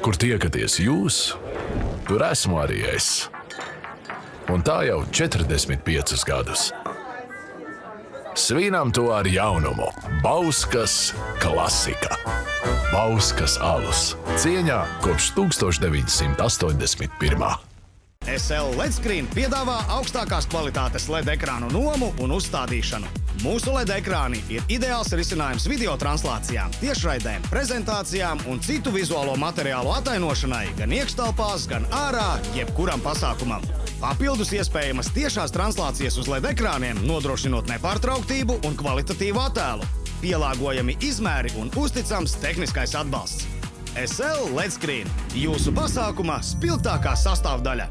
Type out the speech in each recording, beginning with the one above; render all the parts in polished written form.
Kur tiekaties jūs, tur esmu arī es. Un tā jau 45 gadus. Svinam to ar jaunumu. Bauskas klasika. Bauskas alus. Cieņā kopš 1981. SL LED Screen piedāvā augstākās kvalitātes LED ekrānu nomu un uzstādīšanu. Mūsu LED ekrāni ir ideāls risinājums video translācijām, tiešraidēm, prezentācijām un citu vizuālo materiālu atainošanai gan iekštelpās, gan ārā, jebkuram pasākumam. Papildus iespējamas tiešās translācijas uz LED ekrāniem, nodrošinot nepārtrauktību un kvalitatīvu attēlu. Pielāgojami izmēri un uzticams tehniskais atbalsts. SL LED Screen – jūsu pasākuma spilgtākā sastāvdaļa.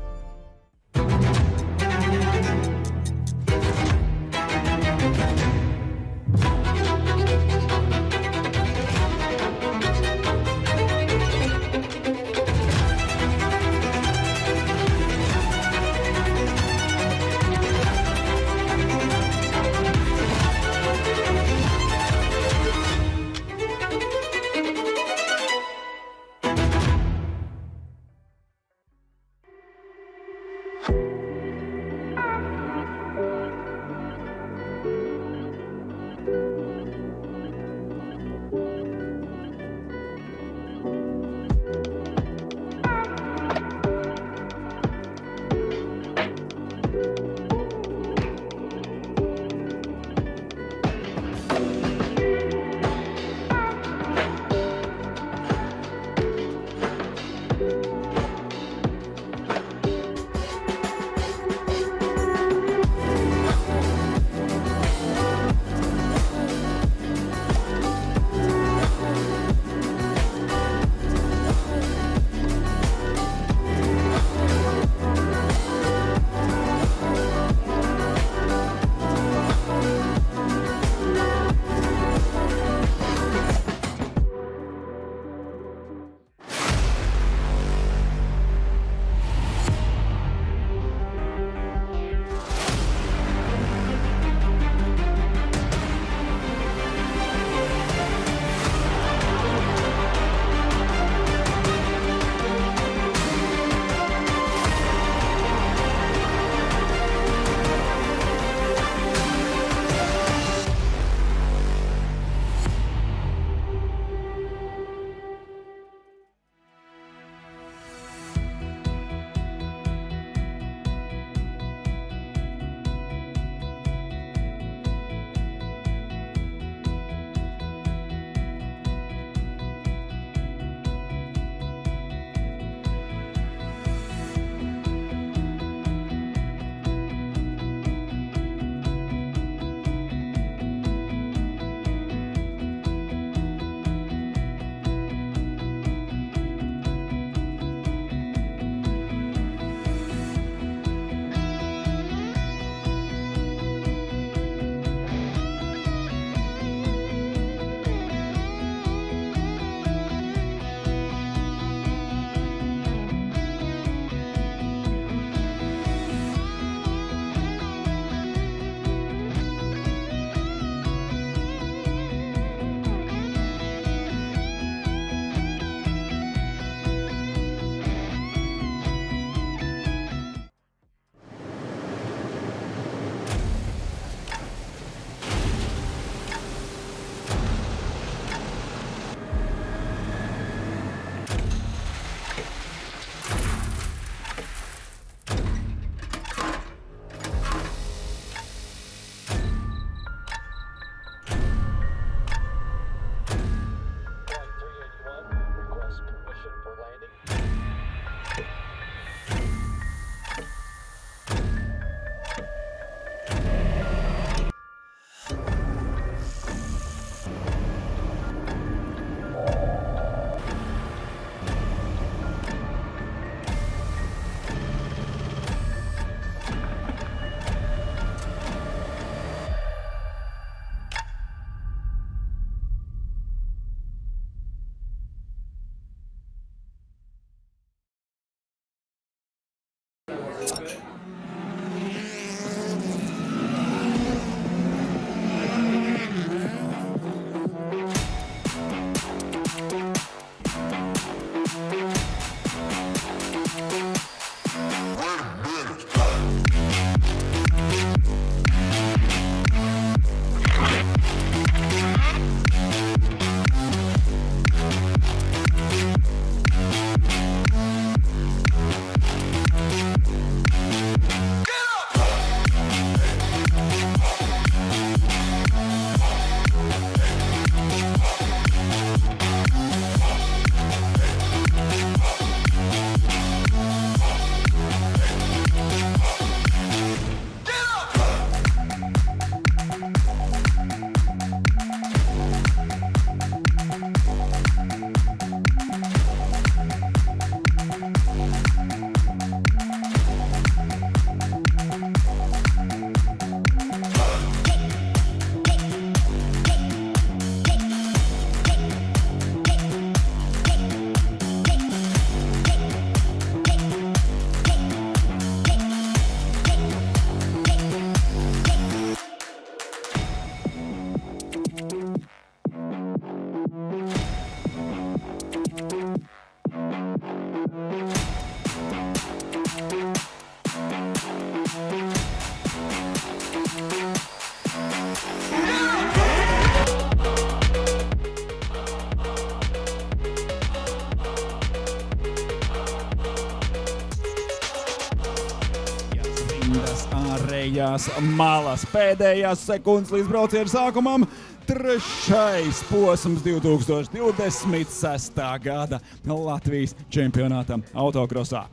ārējās malas. Pēdējās sekundes līdz brauciena sākumam. Trešais posms 2026. gada Latvijas čempionātam autokrosā.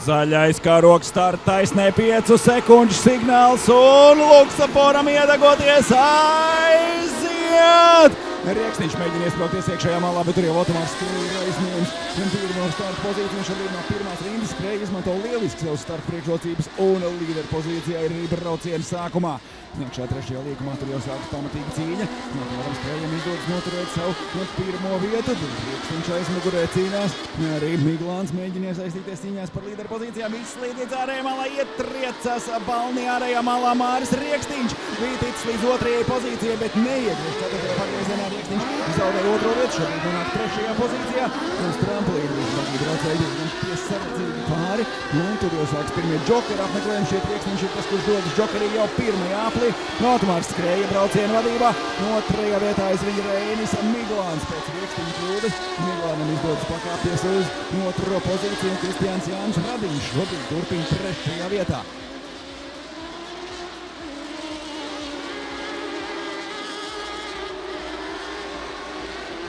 Zaļais karoks start taisnē 5 sekundžu signāls un Luksaforam iedegoties aiziet! Rieksniņš mēģina iesprāgties iekšējā malā, bet tur jau Otomārs skrēja aizņēmis pirmo starta pozīciju. Viņš arī no pirmās rindas skrēja, izmanto lieliski savus starta priekšrocības un līderu pozīcijā ir arī brauciena sākumā. Iekšā trešajā līkumā tur jau sākas pamatīga cīņa. Otomāram skrējam izdodas noturēt savu pirmo vietu. Rieksniņš aizmugurē cīnās. Arī Miglāns mēģina iesaistīties cīņās par līderu pozīcijām. Izslīd līdz ārējā malā, ietriecas balni ārējā malā Māris Rieksniņš. Bija ticis līdz otrajai pozīcijai, bet neiegriež ceturtajā pagriezienā. Rieksniņš zaudēja otro vietu, šobrīd nonāk trešajā pozīcijā. Uz tramplīnu viņš braucēja diezgan piesardzīgi pāri. Un tur jau sāks pirmie džokeri apmeklējumi. Šeit Rieksniņš ir tas, kurš dodas džokerī jau pirmajā aplī. Otomārs skrēja brauciena vadībā. Otrajā vietā aizvien Reinis Miglāns pēc Rieksniņa kļūdas. Miglānam izdodas pakāpties uz otro pozīciju. Kristiāns Jānis Radiņš šobrīd turpina trešajā vietā.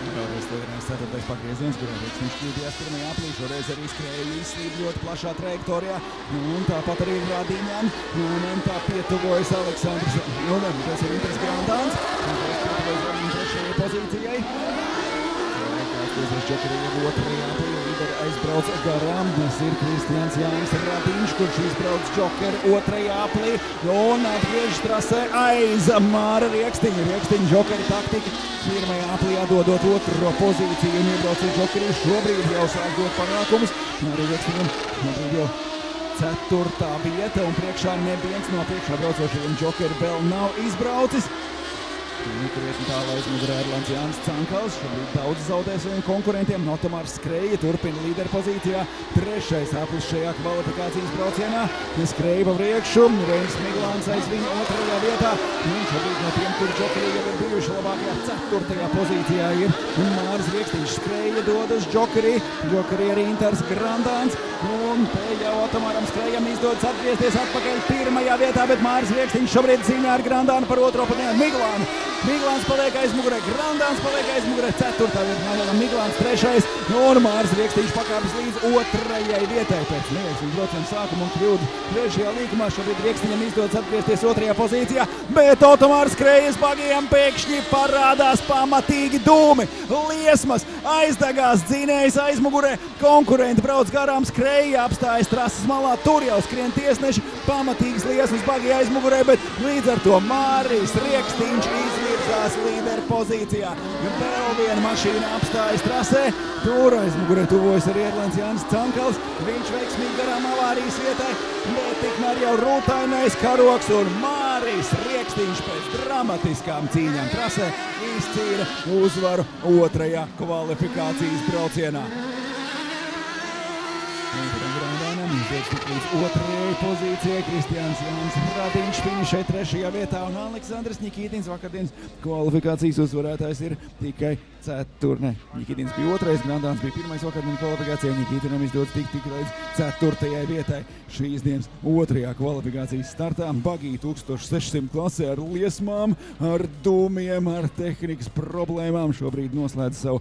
Vēlreiz līderēs ceturtais pagrieziens, kurā Rieksniņš kļūdījās pirmajā aplī. Šoreiz arī skrēja izslīd ļoti plašā trajektorijā. Un tāpat arī Radiņam. Un tā pietuvojas Aleksandrs. Tas ir Inters Grandāns. Tas pietuvojas Radiņam trešajai pozīcijai. Džokerija otrajā aplī līderi aizbrauc garām. Tas ir Kristiāns Jānis Radiņš, kurš izbrauc džokeri otrajā aplī. Un atgriežas trasē aiz Māra Rieksniņa. Rieksniņa džokeri taktika. Pirmajā aplī atdodot otro pozīciju un iebraucot džokeri. Šobrīd jau sāk dot panākumus. Arī Rieksniņam šobrīd jau ceturtā vieta un priekšā neviens no priekšā braucošajiem džokeri vēl nav izbraucis. Krietni tālāk aizmugurē Erlands Jānis Cankals. Šobrīd daudz zaudē saviem konkurentiem. Otomārs skrēja, turpina līderu pozīcijā. Trešais aplis šajā kvalifikācijas braucienā. Skrēja pa priekšu. Reinis Miglāns aizvien otrajā vietā. Un šobrīd no tiem, kuri džokeri jau ir bijuši labākajā ceturtajā pozīcijā ir Māris Rieksniņš skrēja, dodas džokeri. Džokeri arī Inters Grandāns. Un te jau Otomāram skrējam izdodas atgriezties atpakaļ pirmajā vietā, bet Māris Rieksniņš šobrīd cīņā ar Grandānu par otro pozīciju. Miglāns paliek aizmugurē, Grandāns paliek aizmugurē, ceturtā vietā, Miglāns trešais, un Māris Rieksniņš pakāpjas līdz otrajai vietai pēc neveiksmīgas brauciena sākuma un kļūdu trešajā līkumā. Šobrīd Rieksniņam izdodas atgriezties otrajā pozīcijā, bet Otomārs skrējas bagiem pēkšņi parādās pamatīgi dūmi, liesmas, aizdegās dzinējs aizmugurē, konkurenti brauc garām, skrēja, apstājas trases malā, tur jau skrien tiesneši, pamatīgas liesmas bagi aizmugurē, bet līdz ar to Māris Rieksniņš izvirzās līderu pozīcijā. Vēl viena mašīna apstājas trasē, tur aizmugurē tuvojas arī Erlands Jānis Cankals, viņš veiksmīgi garām avārijas vietai, bet tikmēr jau rūtainais karoks un Māris Rieksniņš pēc dramatiskām cīņām trasē izcīra uzvaru otrajā kvalifikācijas braucienā. Līdz otrajai pozīcijai Kristiāns Jānis Radiņš finišē trešajā vietā un Aleksandrs Ņikītins vakardienas kvalifikācijas uzvarētājs ir tikai ceturtne. Ņikītins bija otrais, Grandāns bija pirmais vakardienas kvalifikācijā. Ņikītinam izdodas tikt līdz ceturtajai vietai šīs dienas otrajā kvalifikācijas startā. Bagī 1600 klasē ar liesmām, ar dūmiem, ar tehnikas problēmām šobrīd noslēdz savu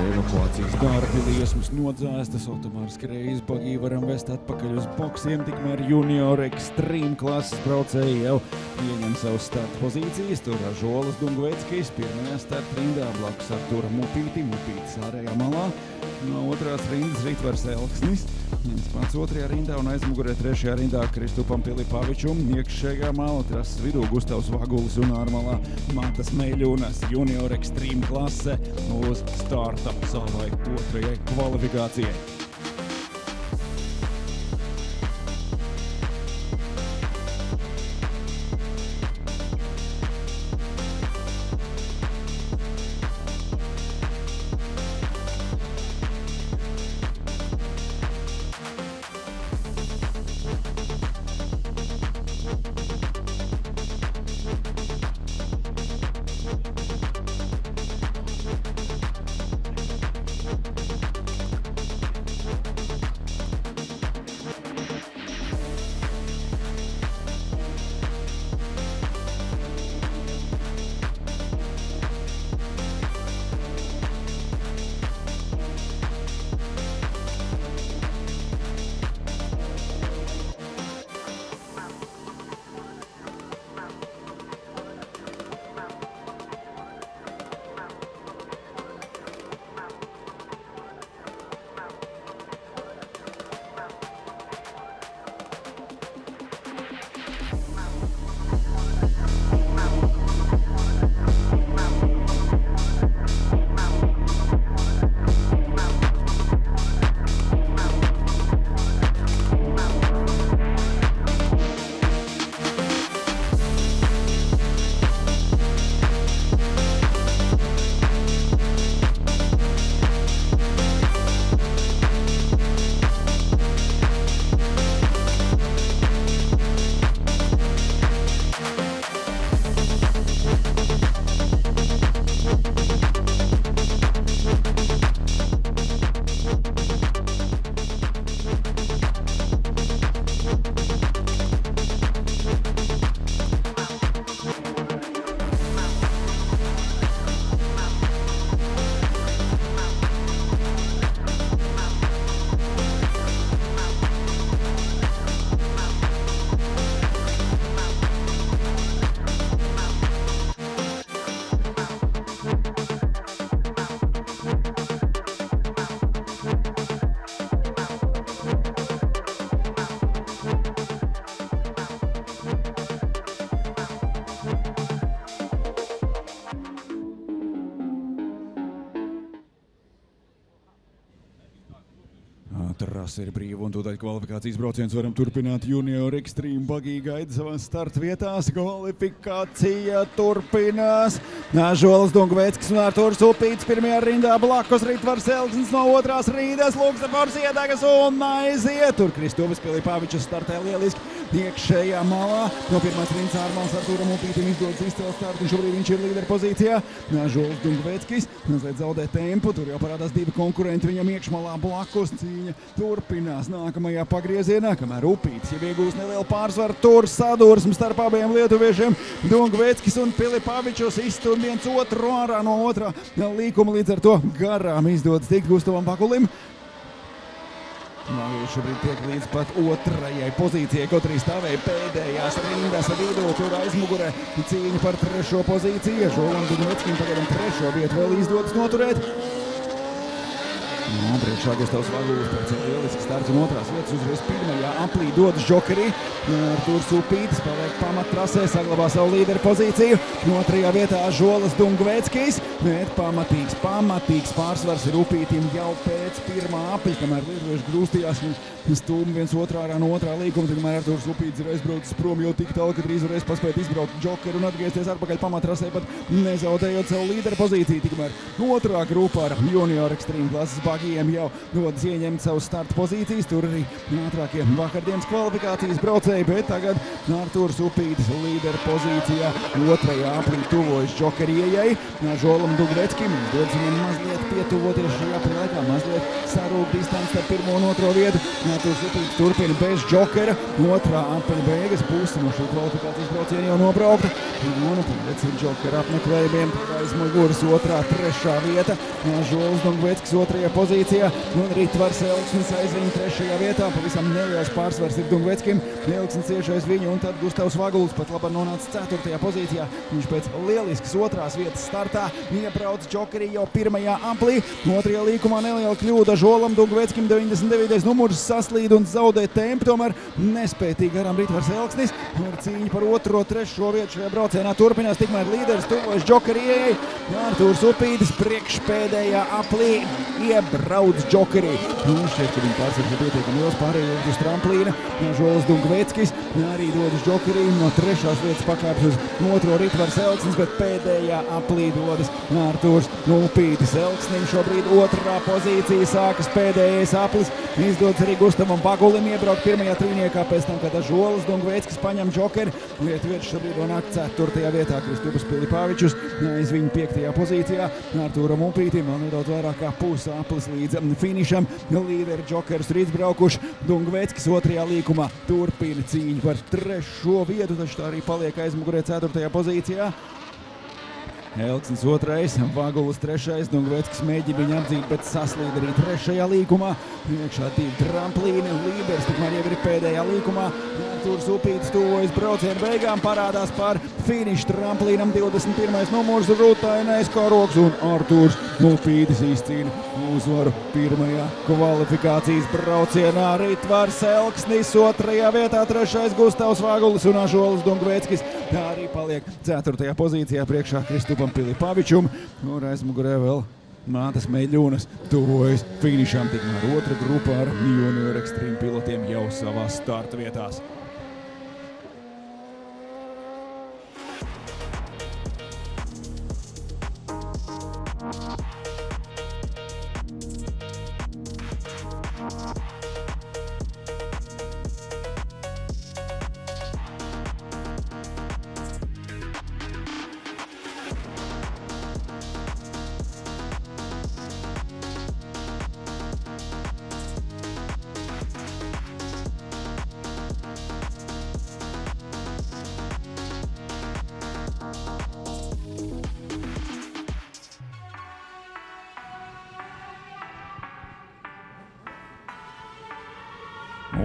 Evakuācijas darbi, liesmas nodzēstas, Otomārs Kreis bagī varam vest atpakaļ uz boksiem, tikmēr junior ekstrīm klases braucēji jau ieņem savus starta pozīcijas. Tur Žolas Dungveckis pirmajā starta rindā blakus Arturam Upītim, Upītis ārējā malā. No otrās rindas Ritvars Elksnis, viens pats otrajā rindā un aizmugurē trešajā rindā Kristupam Pilipavičum, iekšējā mala trases vidū Gustavs Vagulis un ārmalā Matas Meļunas. Junior ekstrīm klase uz starta savai otrajai kvalifikācijai. Trase ir brīva un tūdaļ kvalifikācijas brauciens varam turpināt. Junior ekstrīm bagī gaida savās starta vietās. Kvalifikācija turpinās. Žolas Dungveckis un Arturs Upītis pirmajā rindā blakus Ritvars Elksnis no otrās rindas. Luksafors iedegas un aiziet. Tur Kristupis Pilipavičs startē lieliski iekšējā malā. No pirmās rindas ārmals Arturam Upītim izdodas izcelt startu un šobrīd viņš ir līdera pozīcijā. Žolas Dungveckis mazliet zaudē tempu. Tur jau parādās divi konkurenti viņam iekšmalā blakus. Cīņa turpinās nākamajā pagriezienā, kamēr Upītis jau iegūs nelielu pārsvaru. Tur sadursme starp abiem lietuviešiem. Dungveckis un Pilipavičs izstum viens otru ārā no otrā līkuma, līdz ar to garām izdodas tikt Gustavam Vagulim. Viņš šobrīd tiek līdz pat otrajai pozīcijai, kaut arī stāvēja pēdējās rindas vidū. Tur aizmugurē cīņa par trešo pozīciju. Žolam Dungveckim pagaidām trešo vietu vēl izdodas noturēt. Priekšā Gustavs Vagulis pēc lieliski starts un otrās vietas uzreiz pirmajā aplī dodas Žokeri. Arturs Upītis paliek pamattrasē, saglabā savu līderu pozīciju. Otrajā vietā Žolas Dungveckis, bet pamatīgs pārsvars ir Upītim jau pēc pirmā apļa, kamēr lietuvieši grūstījās un stūmi viens otrā ārā no otrā līkuma. Tikmēr Arturs Upītis ir aizbraucis prom jau tik tālu, ka drīz varēs paspēt izbraukt Žokeru un atgriezties atpakaļ pamattrasē, pat nezaudējot savu līderu pozīciju. Tikmēr otrā grupā ar junior ekstrīm klases bagī Čehijiem jau dodas ieņemt savus starta pozīcijas. Tur arī ātrākie vakardienas kvalifikācijas braucēji, bet tagad Artūrs Upītis līdera pozīcijā. Otrajā aplī tuvojas Džokerijai. Žolam Dungveckim dodas viņam mazliet pietuvoties šajā aplī laikā, mazliet sarūk distanci ar pirmo un otro vietu. Artūrs Upītis turpina bez Džokera. Otrā apaļa beigas, pusi no šī kvalifikācijas brauciena jau nobraukta. Un pēc Džokera apmeklējumiem aiz muguras otrā, trešā vieta. Žols Dungveckis otrajā pozīcijā un Ritvars Elksnis aiz viņu trešajā vietā. Pavisam neliels pārsvars ir Dungveckim. Elksnis cieši aiz viņu un tad Gustavs Vaguls pat labāk nonāca ceturtajā pozīcijā. Viņš pēc lieliskas otrās vietas startā iebrauc Džokerī jau pirmajā aplī. Otrajā līkumā neliela kļūda Žolam Dungveckim, 99. numurs saslīd un zaudē tempu, tomēr nespētīgi garām Ritvars Elksnis. Ar cīņu par otro, trešo vietu šajā braucienā turpinās, tikmēr līderis tuvojas Džokerijai. Artūrs Upītis priekšpēdējā aplī iebrauc Džokerī. Šķiet, ka viņa pārsvars ir pietiekami liels, pārējot uz tramplīna. Žols Dungveckis arī dodas Džokerī, no trešās vietas pakāpjas uz otro Ritvars Elksnis, bet pēdējā aplī dodas Artūrs Upītis. Elksnim šobrīd otrā pozīcija, sākas pēdējais aplis. Izdodas arī Gustavam Vagulim iebraukt pirmajā trīniekā, pēc tam, kad Žols Dungveckis paņem Džokeri. Lietuvietis šobrīd nonāk ceturtajā vietā, Kristupas Pilipavičus aiz viņu piektajā pozīcijā. Artūram Upītim vēl nedaudz vairāk kā pusi aplis līdz finišam. Līderi Džokerus ir izbraukuši. Dungveckis otrajā līkumā turpina cīņu par trešo vietu, taču tā arī paliek aizmugurē ceturtajā pozīcijā. Elksnis otrais, Vaguls trešais, Dungveckis mēģina viņu apdzīt, bet saslīd arī trešajā līkumā. Iekšā divi tramplīni, līderis tikmēr jau ir pēdējā līkumā. Artūrs Upītis tuvojas brauciena beigām, parādās par finišu tramplīnam 21. numurs Rutainais Karoks un Artūrs Upītis izcīna uzvaru pirmajā kvalifikācijas braucienā. Ritvars Elksnis otrajā vietā, trešais Gustavs Vagulis un Žols Dungveckis. Tā arī paliek ceturtajā pozīcijā priekšā Kristupam Pilipavičum. Un aizmugurē vēl Mātas Meļunas tuvojas finišam, tikmēr otra grupa ar junior ekstrīmu pilotiem jau savās starta vietās.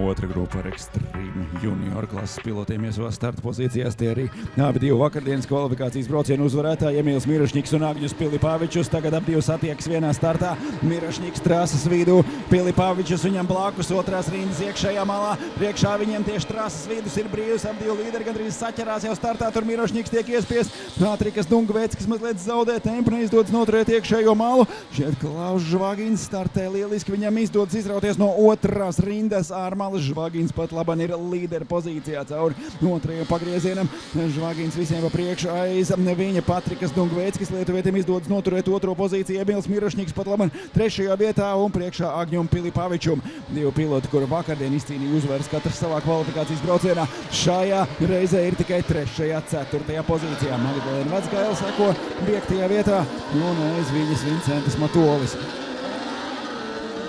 Otra grupa ar ekstrīmu junior klases pilotiem iesavās starta pozīcijās. Tie arī abi divi vakardienas kvalifikācijas braucienu uzvarētāji Emīls Mirašņiks un Agņus Pilipavičus. Tagad ap divus attiekas vienā startā. Mirašņiks trases vidū, Pilipavičus viņam blakus otrās rindas iekšējā malā. Priekšā viņiem tieši trases vidus ir brīvs. Ap divi līderi gandrīz saķerās jau startā. Tur Mirašņiks tiek iespiests. Ātrikas Dungveckis mazliet zaudē tempu, neizdodas noturēt iekšējo malu. Šeit Klaus Žvagins startē lieliski. Viņam izdodas izrauties no otrās rindas ārmalas. Žvagins pat laban ir līdera pozīcijā cauri otrajam pagriezienam. Žvagins visiem pa priekšu aiz viņa Patrikas Dungveckis. Lietuvietim izdodas noturēt otro pozīciju. Emīls Mirašņiks pat laban trešajā vietā un priekšā Agņum Pilipavičum. Divi piloti, kuri vakardien izcīnīja uzvaras katrs savā kvalifikācijas braucienā. Šajā reizē ir tikai trešajā, ceturtajā pozīcijā. Magdalēna Vecgaila seko piektajā vietā un aiz viņas Vincentis Matolis.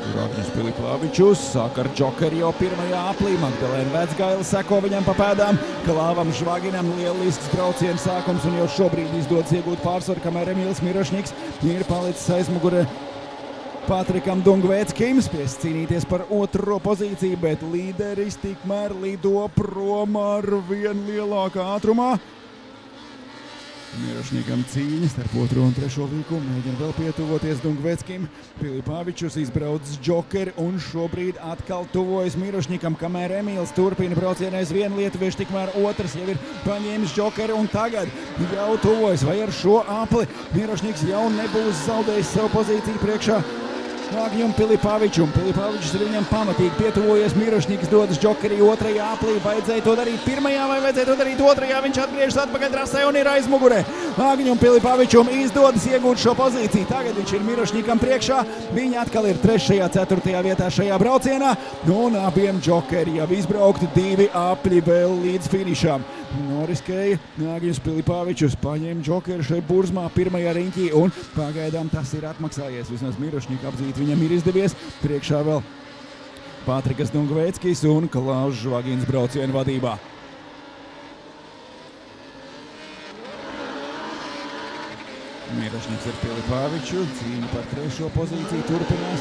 Agņus Pilipavičus sāk ar Džokeri jau pirmajā aplī. Magdalēna Vecgaila seko viņam pa pēdām. Klāvam Žvaginam lielisks brauciens sākums un jau šobrīd izdodas iegūt pārsvaru, kamēr Emīls Mirašņiks ir palicis aizmugurē Patrikam Dungveckim. Spies cīnīties par otro pozīciju, bet līderis tikmēr lido prom ar vien lielākā ātrumā. Mirašņikam cīņas starp otro un trešo līkumu. Mēģina vēl pietuvoties Dungveckim. Pilipavičus izbraucis Džokeri un šobrīd atkal tuvojas Mirašņikam, kamēr Emīls turpina braucienu aiz vienu lietuviešu, tikmēr otrs jau ir paņēmis Džokeri un tagad jau tuvojas. Vai ar šo apli Mirašņiks jau nebūs zaudējis savu pozīciju priekšā Agņum Pilipavičum. Pilipavičus ir viņam pamatīgi pietuvojies. Mirašņiks dodas Džokerī otrajā aplī. Vajadzēja to darīt pirmajā vai vajadzēja to darīt otrajā? Viņš atgriežas atpakaļ trasē un ir aizmugurē. Agņum Pilipavičum izdodas iegūt šo pozīciju. Tagad viņš ir Mirošņikam priekšā. Viņi atkal ir 3., 4. vietā šajā braucienā. Un abiem džokeri jau izbraukti 2 apļi vēl līdz finišam. Noriskēja Agņus Pilipavičus, paņēma džokeru šeit burzmā pirmajā riņķī un pagaidām tas ir atmaksājies. Vismaz Mirošņika apdzīt viņam ir izdevies. Priekšā vēl Patrikas Dungveckis un Klaus Žvagins braucienu vadībā. Mirošņiks ar Pilipaviču, cīņa par 3. pozīciju turpinās.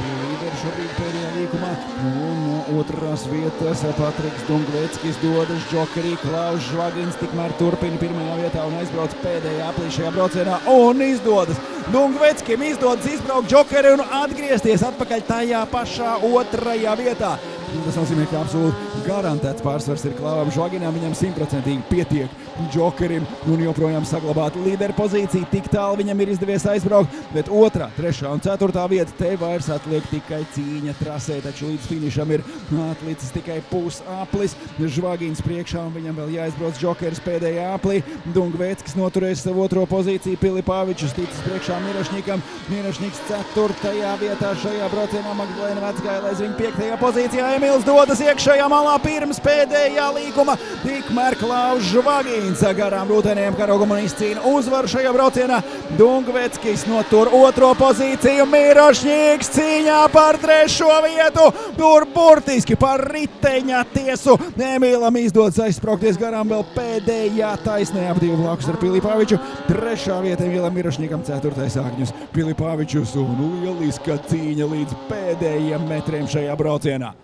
Līderi šobrīd pēdējā līkumā. Un no 2. vietas Patriks Dungveckis dodas džokerī. Klaus Žvagins tikmēr turpina 1. vietā un aizbrauc pēdējā aplī šajā braucienā. Un izdodas Dungveckim izbraukt džokeri un atgriezties atpakaļ tajā pašā 2. vietā. Tas nozīmē, ka absolūti garantēts pārsvars ir Klauvam Žvaginam. Viņam 100% pietiek džokerim un joprojām saglabāt līderu pozīciju. Tik tālu viņam ir izdevies aizbraukt, bet 2., 3. un 4. vieta te vairs atliek tikai cīņa trasē, taču līdz finišam ir atlicis tikai pusaplis. Žvagins priekšā un viņam vēl jāizbrauc džokeris pēdējā aplī. Dungveckis noturēs savu 2. pozīciju, Pilipavičus ticis priekšā Mirošņikam. Mirošņiks 4. vietā šajā braucienā, Magdalēna Vecgailais viņa 5. pozīcijā. Emīls dodas iekšējā malā pirms pēdējā līkuma. Tikmēr Klaus Žvagins garām rūteniem karogam un izcīna uzvaru šajā braucienā. Dungveckis notur 2. pozīciju. Mirošņiks cīņā par 3. vietu. Tur burtiski par riteņa tiesu. Emīlam izdodas aizspraukties garām vēl pēdējā taisnē ap 2 blakus ar Pilipaviču. 3. vieta Emīlam Mirošņikam, 4. Agņus Pilipavičus un lieliska cīņa līdz pēdējiem metriem šajā braucienā.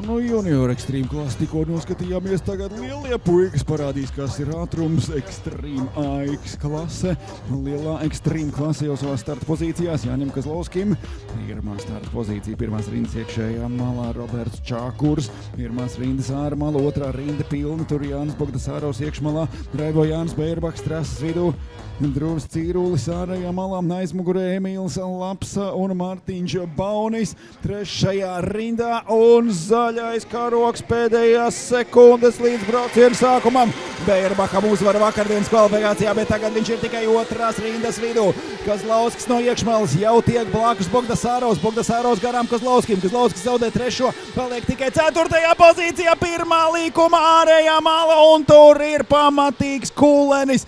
No Junior Extreme klasi tikko noskatījāmies, tagad lielie puikas parādīs, kas ir ātrums Extreme AX klase. Lielā Extreme klase jau savās starta pozīcijās Jānim Kozlovskim. Pirmā starta pozīcija, pirmās rindas iekšējā malā Roberts Čākurs. Pirmās rindas ārmala, 2. rinda pilna, tur Jānis Bogdasārovs iekšmalā, Raivo Jānis Beirbaks trases vidū. Drūvs Cīrulis ārējā malā, aizmugurē Emīls Lapsa un Mārtiņš Baunis 3. rindā un zaļais karoks pēdējās sekundes līdz braucienu sākumam. Beirbakam uzvara vakardienas kvalifikācijā, bet tagad viņš ir tikai 2. rindas vidū. Kozlovskis no iekšmalas jau tiek blakus Bogdasārovs. Bogdasārovs garām Kozlovskim. Kozlovskis zaudē 3. paliek tikai 4. pozīcijā, 1. līkuma ārējā mala un tur ir pamatīgs kūlenis.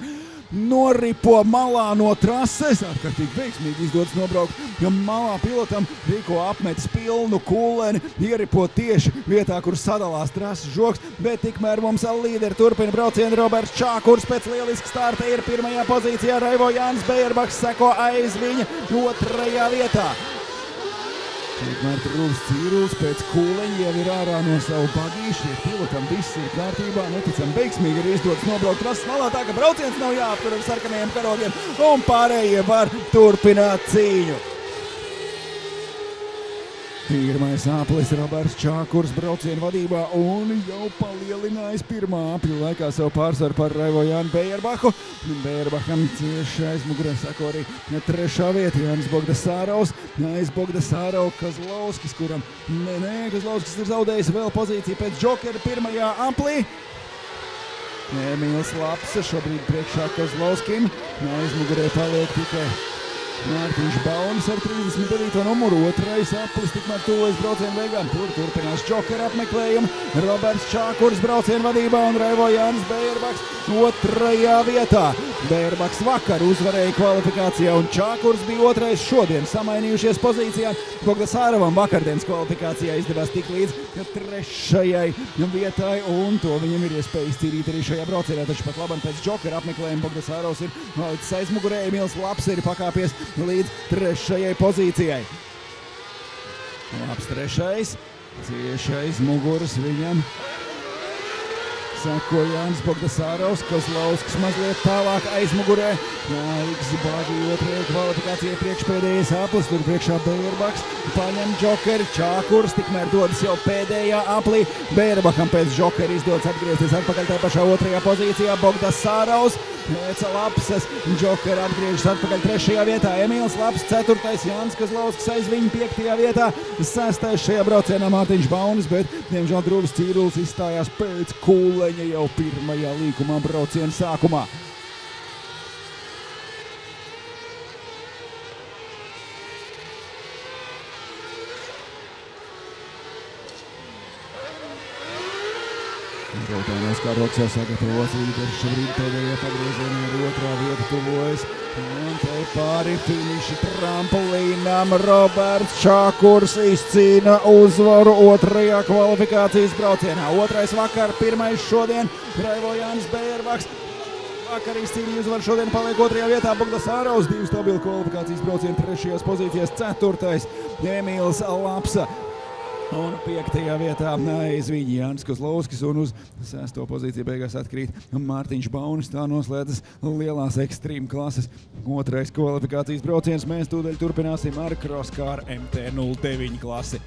Noripo malā no trases, ārkārtīgi veiksmīgi izdodas nobraukt, jo malā pilotam rīko apmetis pilnu kūleni, ieripo tieši vietā, kur sadalās trases žoks, bet tikmēr mums līderi turpina braucienu. Roberts Čākurs pēc lieliska starta ir 1. pozīcijā, Raivo Jānis Beirbaks seko aiz viņa 2. vietā. Tikmēr Drūvs Cīrulis pēc kūleņa jau ir ārā no savu bagīšu, ja pilotam viss ir kārtībā, neticam veiksmīgi ir izdodas nobraukt trases malā, tā ka brauciens nav jāaptur ar sarkanajiem karogiem un pārējie var turpināt cīņu. Pirmais aplis Roberts Čākurs braucienu vadībā un jau palielinājis 1. apļu laikā savu pārsvaru par Raivo Jānu Beierbaku. Beierbakam cieši aizmugurē sako arī 3. vieta Jānis Bogdasārovs. Aiz Bogdasārovu Kozlovskis, kuram Kozlovskis ir zaudējis vēl pozīciju pēc džokera 1. aplī. Emīls Lapsa šobrīd priekšā Kozlovskim. Aizmugurē paliek tikai Mārtiņš Baunis ar 39. numuru, otrais aplis tikmēr tuvojas braucienu beigām. Turpinās Džokera apmeklējumu. Roberts Čākurs braucienu vadībā un Raivo Jānis Bērbaks otrajā vietā. Bērbaks vakar uzvarēja kvalifikācijā un Čākurs bija otrais šodien. Samainījušies pozīcijā. Bogdasārovam vakardienas kvalifikācijā izdevās tik līdz trešajai vietai un to viņam ir iespēja izcīnīt arī šajā braucienā. Taču pat labam pēc Džokera apmeklējuma Bogdasārovs ir nolicis aizmugurē. Emīls Laps ir pakāpies līdz trešajai pozīcijai. Labs trešais, cieši aiz muguras viņam. Sako Jānis Bogdasārovs, Kozlauskas mazliet tālāk aizmugurē. Jānis Bāgi otrajai kvalifikācijai priekšpēdējais aplis, tur priekšā Bērbaks. Paņem Džokeri, Čākurs tikmēr dodas jau pēdējā aplī. Bērbakam pēc Džokeri izdodas atgriezties atpakaļ tajā pašā otrajā pozīcijā. Bogdasārovs pēc Lapsas Džokeri atgriežas atpakaļ trešajā vietā. Emīls Laps ceturtais, Jānis Kozlauskas aiz viņu piektajā vietā. Sestais šajā braucienā Mārtiņš Baunis, bet diemžēl Drūvis Cīrulis izstājās pēc kūleņa jau pirmajā līkumā brauciena sākumā. Rotānais kāroks jau sagatavots līderis šobrīd pēdējā pagriezienā ir otrā vieta tuvojas. Un te pāri finiši trampolīnām Roberts Čākurs izcīna uzvaru otrajā kvalifikācijas braucienā. Otrais vakar, pirmais šodien Raivo Jānis Bērbaks. Vakar izcīnīja uzvaru, šodien paliek otrajā vietā Bogdasārovs, 2 stabili kvalifikācijas braucieni trešajās pozīcijās, ceturtais Emīls Lapsa. Un 5. vietā aiz viņa Jānis Kozlauskas un uz 6. pozīciju beigās atkrīt Mārtiņš Baunis. Tā noslēdzas lielās ekstrīma klases otrais kvalifikācijas brauciens. Mēs tūdaļ turpināsim ar Crosscar MT09 klasi.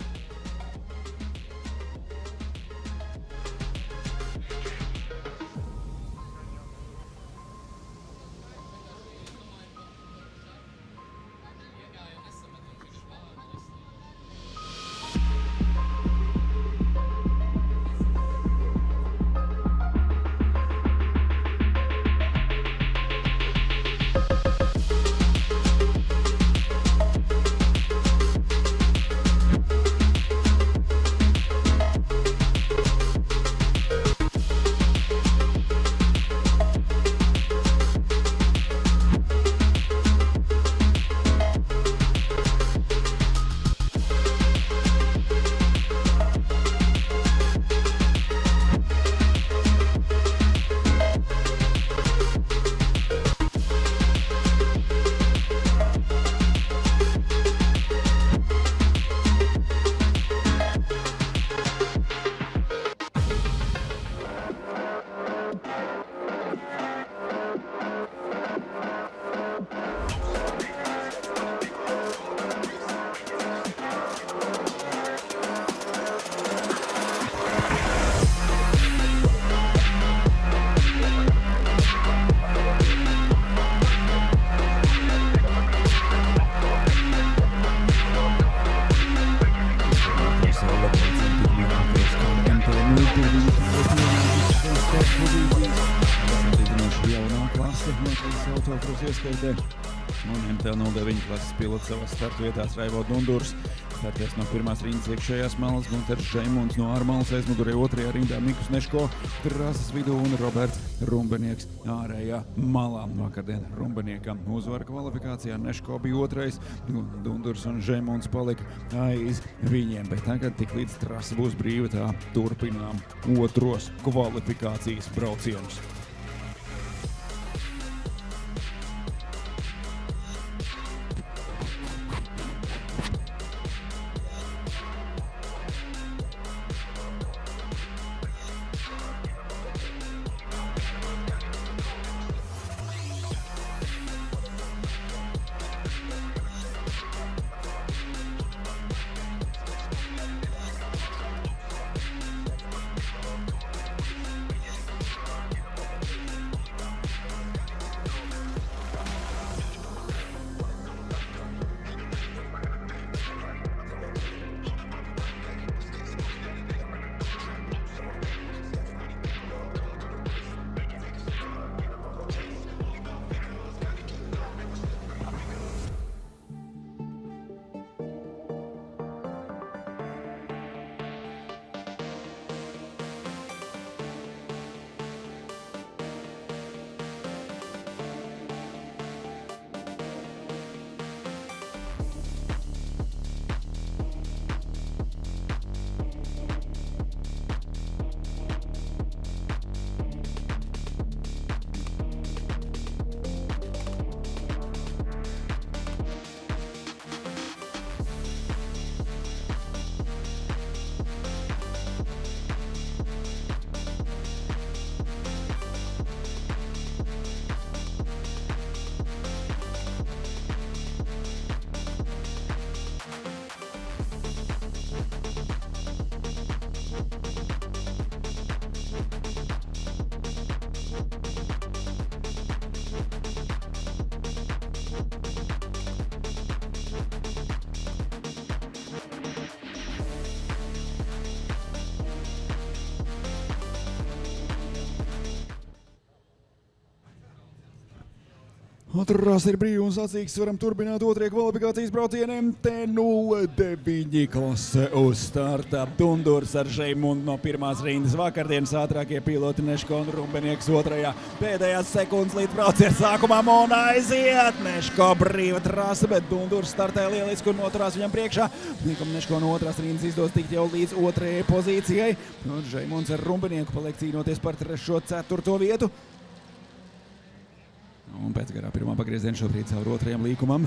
Un MT09 klases pilots savās startvietās Raivo Dundurs. Starties no pirmās rindas iekšējās malas Gunters Žeimuns, no ārmalas aizmugurē otrajā rindā Mikus Neško, trases vidū un Roberts Rumbenieks ārējā malā. Vakardien Rumbeniekam uzvara kvalifikācijā, Neško bija otrais, Dundurs un Žeimuns palika aiz viņiem, bet tagad tik līdz trase būs brīva, tā turpinām otros kvalifikācijas braucienus. Trase ir brīva un sacīgs. Varam turpināt otrie kvalifikācijas braucieni. MT09 klase uz starta. Dundurs ar Žeimundu no pirmās rindas. Vakardienas ātrākie piloti Neško un Rumbenieks otrajā. Pēdējās sekundes līdz brauciena sākumam un aiziet. Neško brīva trase, bet Dundurs startē lieliski un noturās viņam priekšā. Nikam Neško no otrās rindas izdos tikt jau līdz otrajai pozīcijai. Un Žeimunds ar Rumbenieku paliek cīnoties par 3. 4. vietu. Un pēc garā pirmā pagrieziena šobrīd caur otrajam līkumam.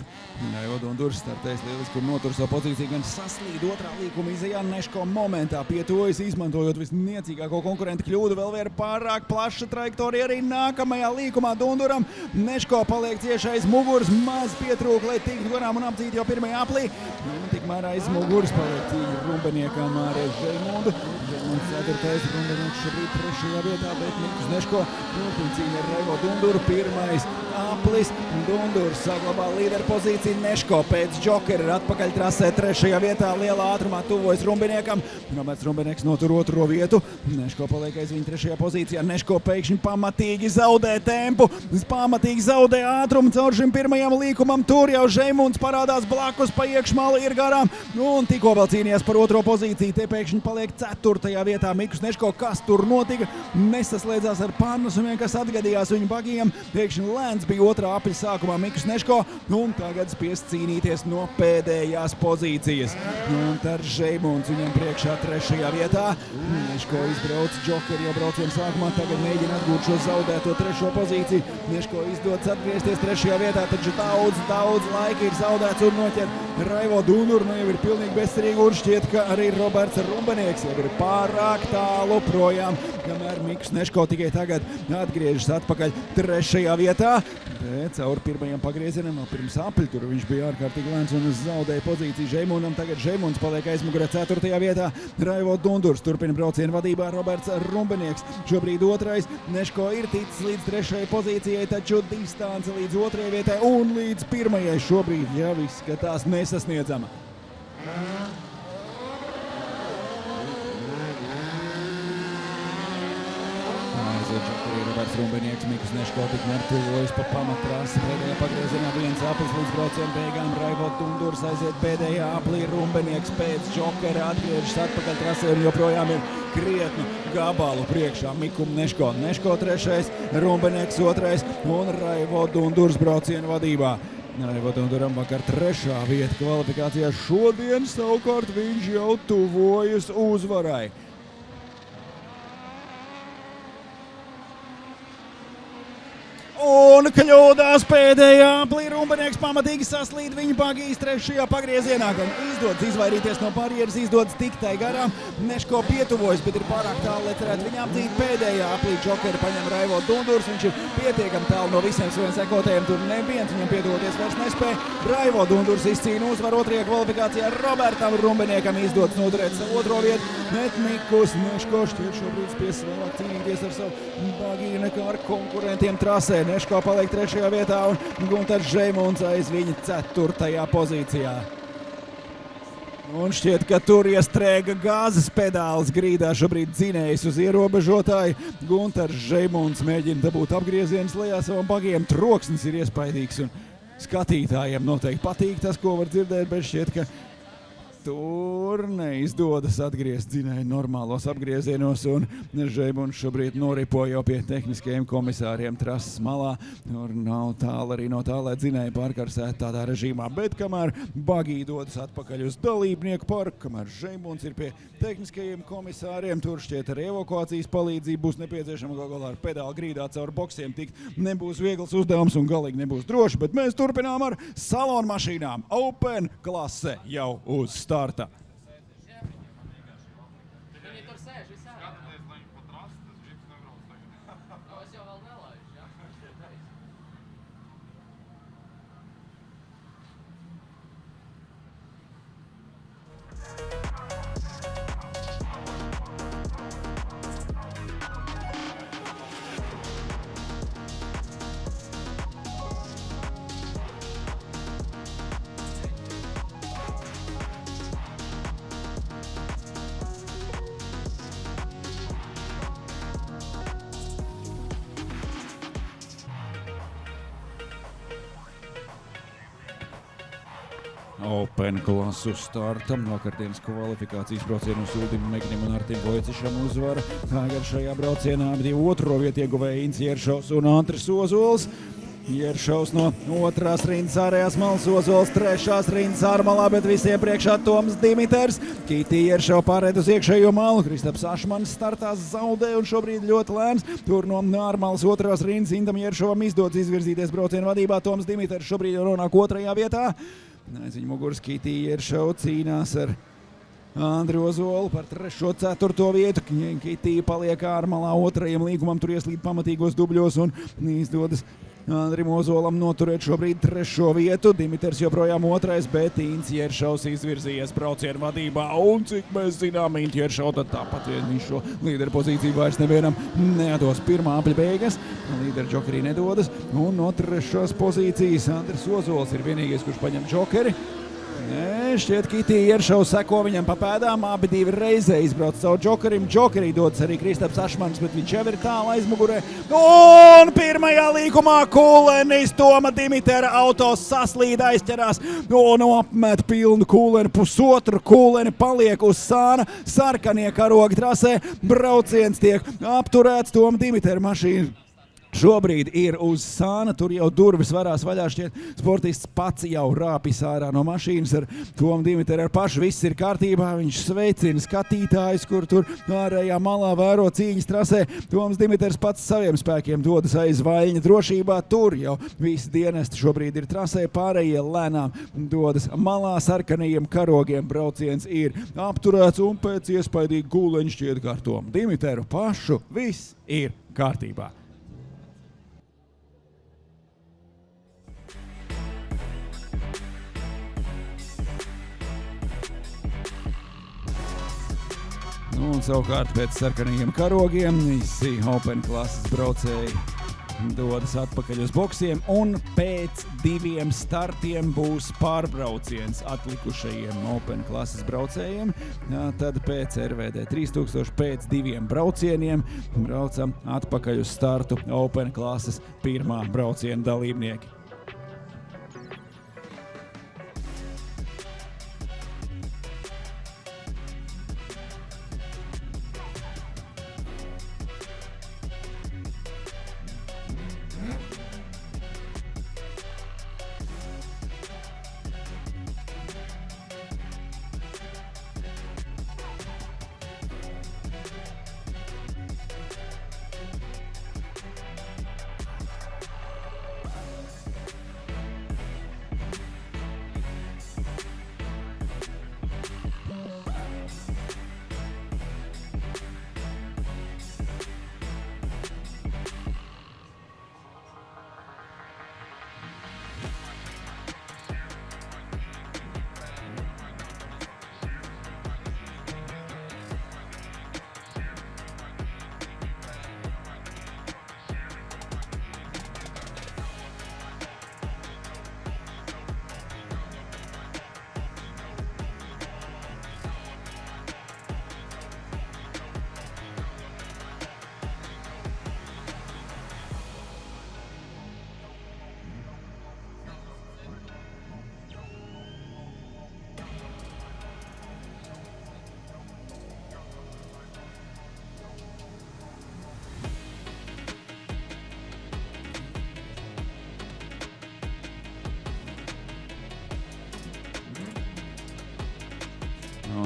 Dundurs startēs lieliski un notur savu pozīciju, gan saslīd otrā līkuma izejā. Neško momentā pietuvojas, izmantojot visniecīgāko konkurentu kļūdu. Vēl viena pārāk plaša trajektorija arī nākamajā līkumā Dunduram. Neško paliek cieši aiz muguras, maz pietrūk, lai tiktu garām un apcīt jau pirmajā aplī. Un tikmēr aiz muguras paliek cīņa Rumbeniekam ar Žeimundu. Žeimunds 4. Rumbenieks šobrīd 3. vietā, bet Nikus Neško turpina cīņa ar Raivo Dunduru. Pirmais aplis. Dundurs saglabā līderu pozīciju. Neško pēc Džokera ir atpakaļ trasē 3. vietā. Lielā ātrumā tuvojas Rumbeniekam. Roberts Rumbenieks notur 2. vietu. Neško paliek aiz viņa 3. pozīcijā. Neško pēkšņi pamatīgi zaudē tempu. Pamatīgi zaudē ātrumu caur šim pirmajam līkumam. Tur jau Žeimunds parādās blakus pa iekšmalu ir garām. Un tikko vēl cīnījās par 2. pozīciju. Te pēkšņi paliek 4. vietā Mikus Neško. Kas tur notika? Nesaslēdzās ar pārnesumiem, kas atgadījās viņa bagijam. Pēkšņi lēns bija 2. apļa sākumā Mikus Neško, un tagad spiest cīnīties no pēdējās pozīcijas. Un tad Žeimunds viņam priekšā 3. vietā. Neško izbrauc Džokeru jau braucienu sākumā, tagad mēģina atgūt šo zaudēto 3. pozīciju. Neško izdodas atgriezties 3. vietā, taču daudz laika ir zaudēts un noķert Raivo Dunduru. Nu jau ir pilnīgi bezcerīgi un šķiet, ka arī Roberts Rumbenieks jau ir pārāk tālu projām, kamēr Mikus Neško tikai tagad atgriežas atpakaļ 3. vietā. Bet caur pirmajam pagriezienam no pirms apļa tur viņš bija ārkārtīgi lēns un zaudēja pozīciju Žeimundam. Tagad Žeimunds paliek aizmugurē 4. vietā. Raivo Dundurs turpina braucienu vadībā. Roberts Rumbenieks šobrīd 2. Neško ir ticis līdz 3. pozīcijai, taču distance līdz 2. vietai un līdz 1. šobrīd jau izskatās nesasniedzama. Roberts Rumbenieks, Mikus Neško tikmēr tuvojas pa pamatrasi. Pēdējā pagriezienā viens aplis līdz brauciena beigām. Raivo Dundurs aiziet pēdējā aplī. Rumbenieks pēc Džokera atgriežas atpakaļ trasē un joprojām ir krietnu gabalu priekšā Mikum Neško. Neško 3. Rumbenieks 2. un Raivo Dundurs brauciena vadībā. Raivo Dunduram vakar 3. vieta kvalifikācijā. Šodien savukārt viņš jau tuvojas uzvarai. Un kļūdās pēdējā aplī. Rumbenieks pamatīgi saslīd viņa bagijas 3. pagriezienā. Gan izdodas izvairīties no barjeras, izdodas tikt tai garām. Neško pietuvojas, bet ir pārāk tālu, lai cerētu viņu apdzīt pēdējā aplī. Džokeru paņem Raivo Dundurs. Viņš ir pietiekami tālu no visiem saviem sekotējiem. Tur neviens viņam pietuvoties vairs nespēja. Raivo Dundurs izcīna uzvaru 2. kvalifikācijā. Robertam Rumbeniekam izdodas noturēt savu 2. vietu. Bet Mikus Neško šķiet šobrīd spiest vēlāk cīnīties ar savu bagiju nekā ar konkurentiem trasē. Neško paliek 3. vietā un tad Žeimunds aiz viņa 4. pozīcijā. Un šķiet, ka tur iestrēga gāzes pedāls grīdā šobrīd dzinējis uz ierobežotāju. Guntars Žeimunds mēģina dabūt apgriezienus lejā savam bagiem. Troksnis ir iespaidīgs un skatītājiem noteikti patīk tas, ko var dzirdēt, bet šķiet, ka tur neizdodas atgriezt dzinēju normālos apgriezienos, un Žeimunds šobrīd noripo jau pie tehniskajiem komisāriem trases malā. Tur nav tālu arī no tā, lai dzinēju pārkarsētu tādā režīmā, bet kamēr bagī dodas atpakaļ uz dalībnieku parku, kamēr Žeimunds ir pie tehniskajiem komisāriem, tur šķiet ar evakuācijas palīdzību būs nepieciešama galā ar pedālu grīdā caur boksiem tikt. Nebūs viegls uzdevums un galīgi nebūs droši, bet mēs turpinām ar salonu mašīnām. Open klase jau uz starta. Viņi tur sēž visā. Skatāties, lai viņi pat rast, tas džips nebrauc tagad. Es jau vēl nelaižu, jā? Open klasu startam. Vakardienas kvalifikācijas braucienu Uldim Megnim un Artim Vojcišam uzvara. Tagad šajā braucienā abi otro vietu ieguvēja Ints Jeršovs un Antris Ozols. Jeršovs no otrās rindas ārējās malas, Ozols trešās rindas ārmalā, bet visiem priekšā Toms Dimiters. Kitī Jeršov pārēd uz iekšējo malu, Kristaps Ašmanis startās zaudē un šobrīd ļoti lēns. Tur no ārmalas otrās rindas Intam Jeršovam izdodas izvirzīties braucienu vadībā. Toms Dimiters šobrīd jau nonāk otrajā vietā. Aiz viņa muguras Kitī Jeršov cīnās ar Andri Ozolu par 3. 4. vietu. Kitī paliek ārmalā otrajam līgumam, tur ieslīd pamatīgos dubļos un izdodas Andrim Ozolam noturēt šobrīd 3. vietu. Dimiters joprojām 2. bet Ints Jeršovs izvirzījies braucienu vadībā. Un cik mēs zinām, Ints Jeršovs tad tāpat viņš šo līderu pozīciju vairs nevienam nedos. Pirmā apļa beigas, līderu džokerī nedodas. Un no 3. pozīcijas Andris Ozols ir vienīgais, kurš paņem džokeri. Šķiet, Kitī Jeršovs seko viņam pa pēdām, abi divi reizē izbrauc savu džokerim. Džokerī dodas arī Kristaps Ašmanis, bet viņš jau ir tālu aizmugurē. Un pirmajā līkumā Kūlenis Toma Dimitera autos saslīd, aizķerās un apmet pilnu Kūleni. Pusotru Kūleni paliek uz sāna. Sarkanie karogi trasē. Brauciens tiek apturēts. Toma Dimitera mašīna šobrīd ir uz sāna, tur jau durvis varās vaļā, šķiet sportists pats jau rāpis ārā no mašīnas ar Tomu Dimiteri ar pašu, viss ir kārtībā, viņš sveicina skatītājus, kur tur ārējā malā vēro cīņas trasē. Toms Dimiters pats saviem spēkiem dodas aiz vaļņa drošībā, tur jau visi dienesti šobrīd ir trasē, pārējie lēnām dodas malā, sarkanajiem karogiem brauciens ir apturēts un pēc iespaidīga Kūleņa šķiet kā ar Tomu Dimiteru pašu, viss ir kārtībā. Un savukārt pēc sarkanajiem karogiem visi Open klases braucēji dodas atpakaļ uz boksiem un pēc 2 startiem būs pārbrauciens atlikušajiem Open klases braucējiem. Tad pēc RVD 3000 pēc 2 braucieniem braucam atpakaļ uz startu Open klases pirmā brauciena dalībnieki.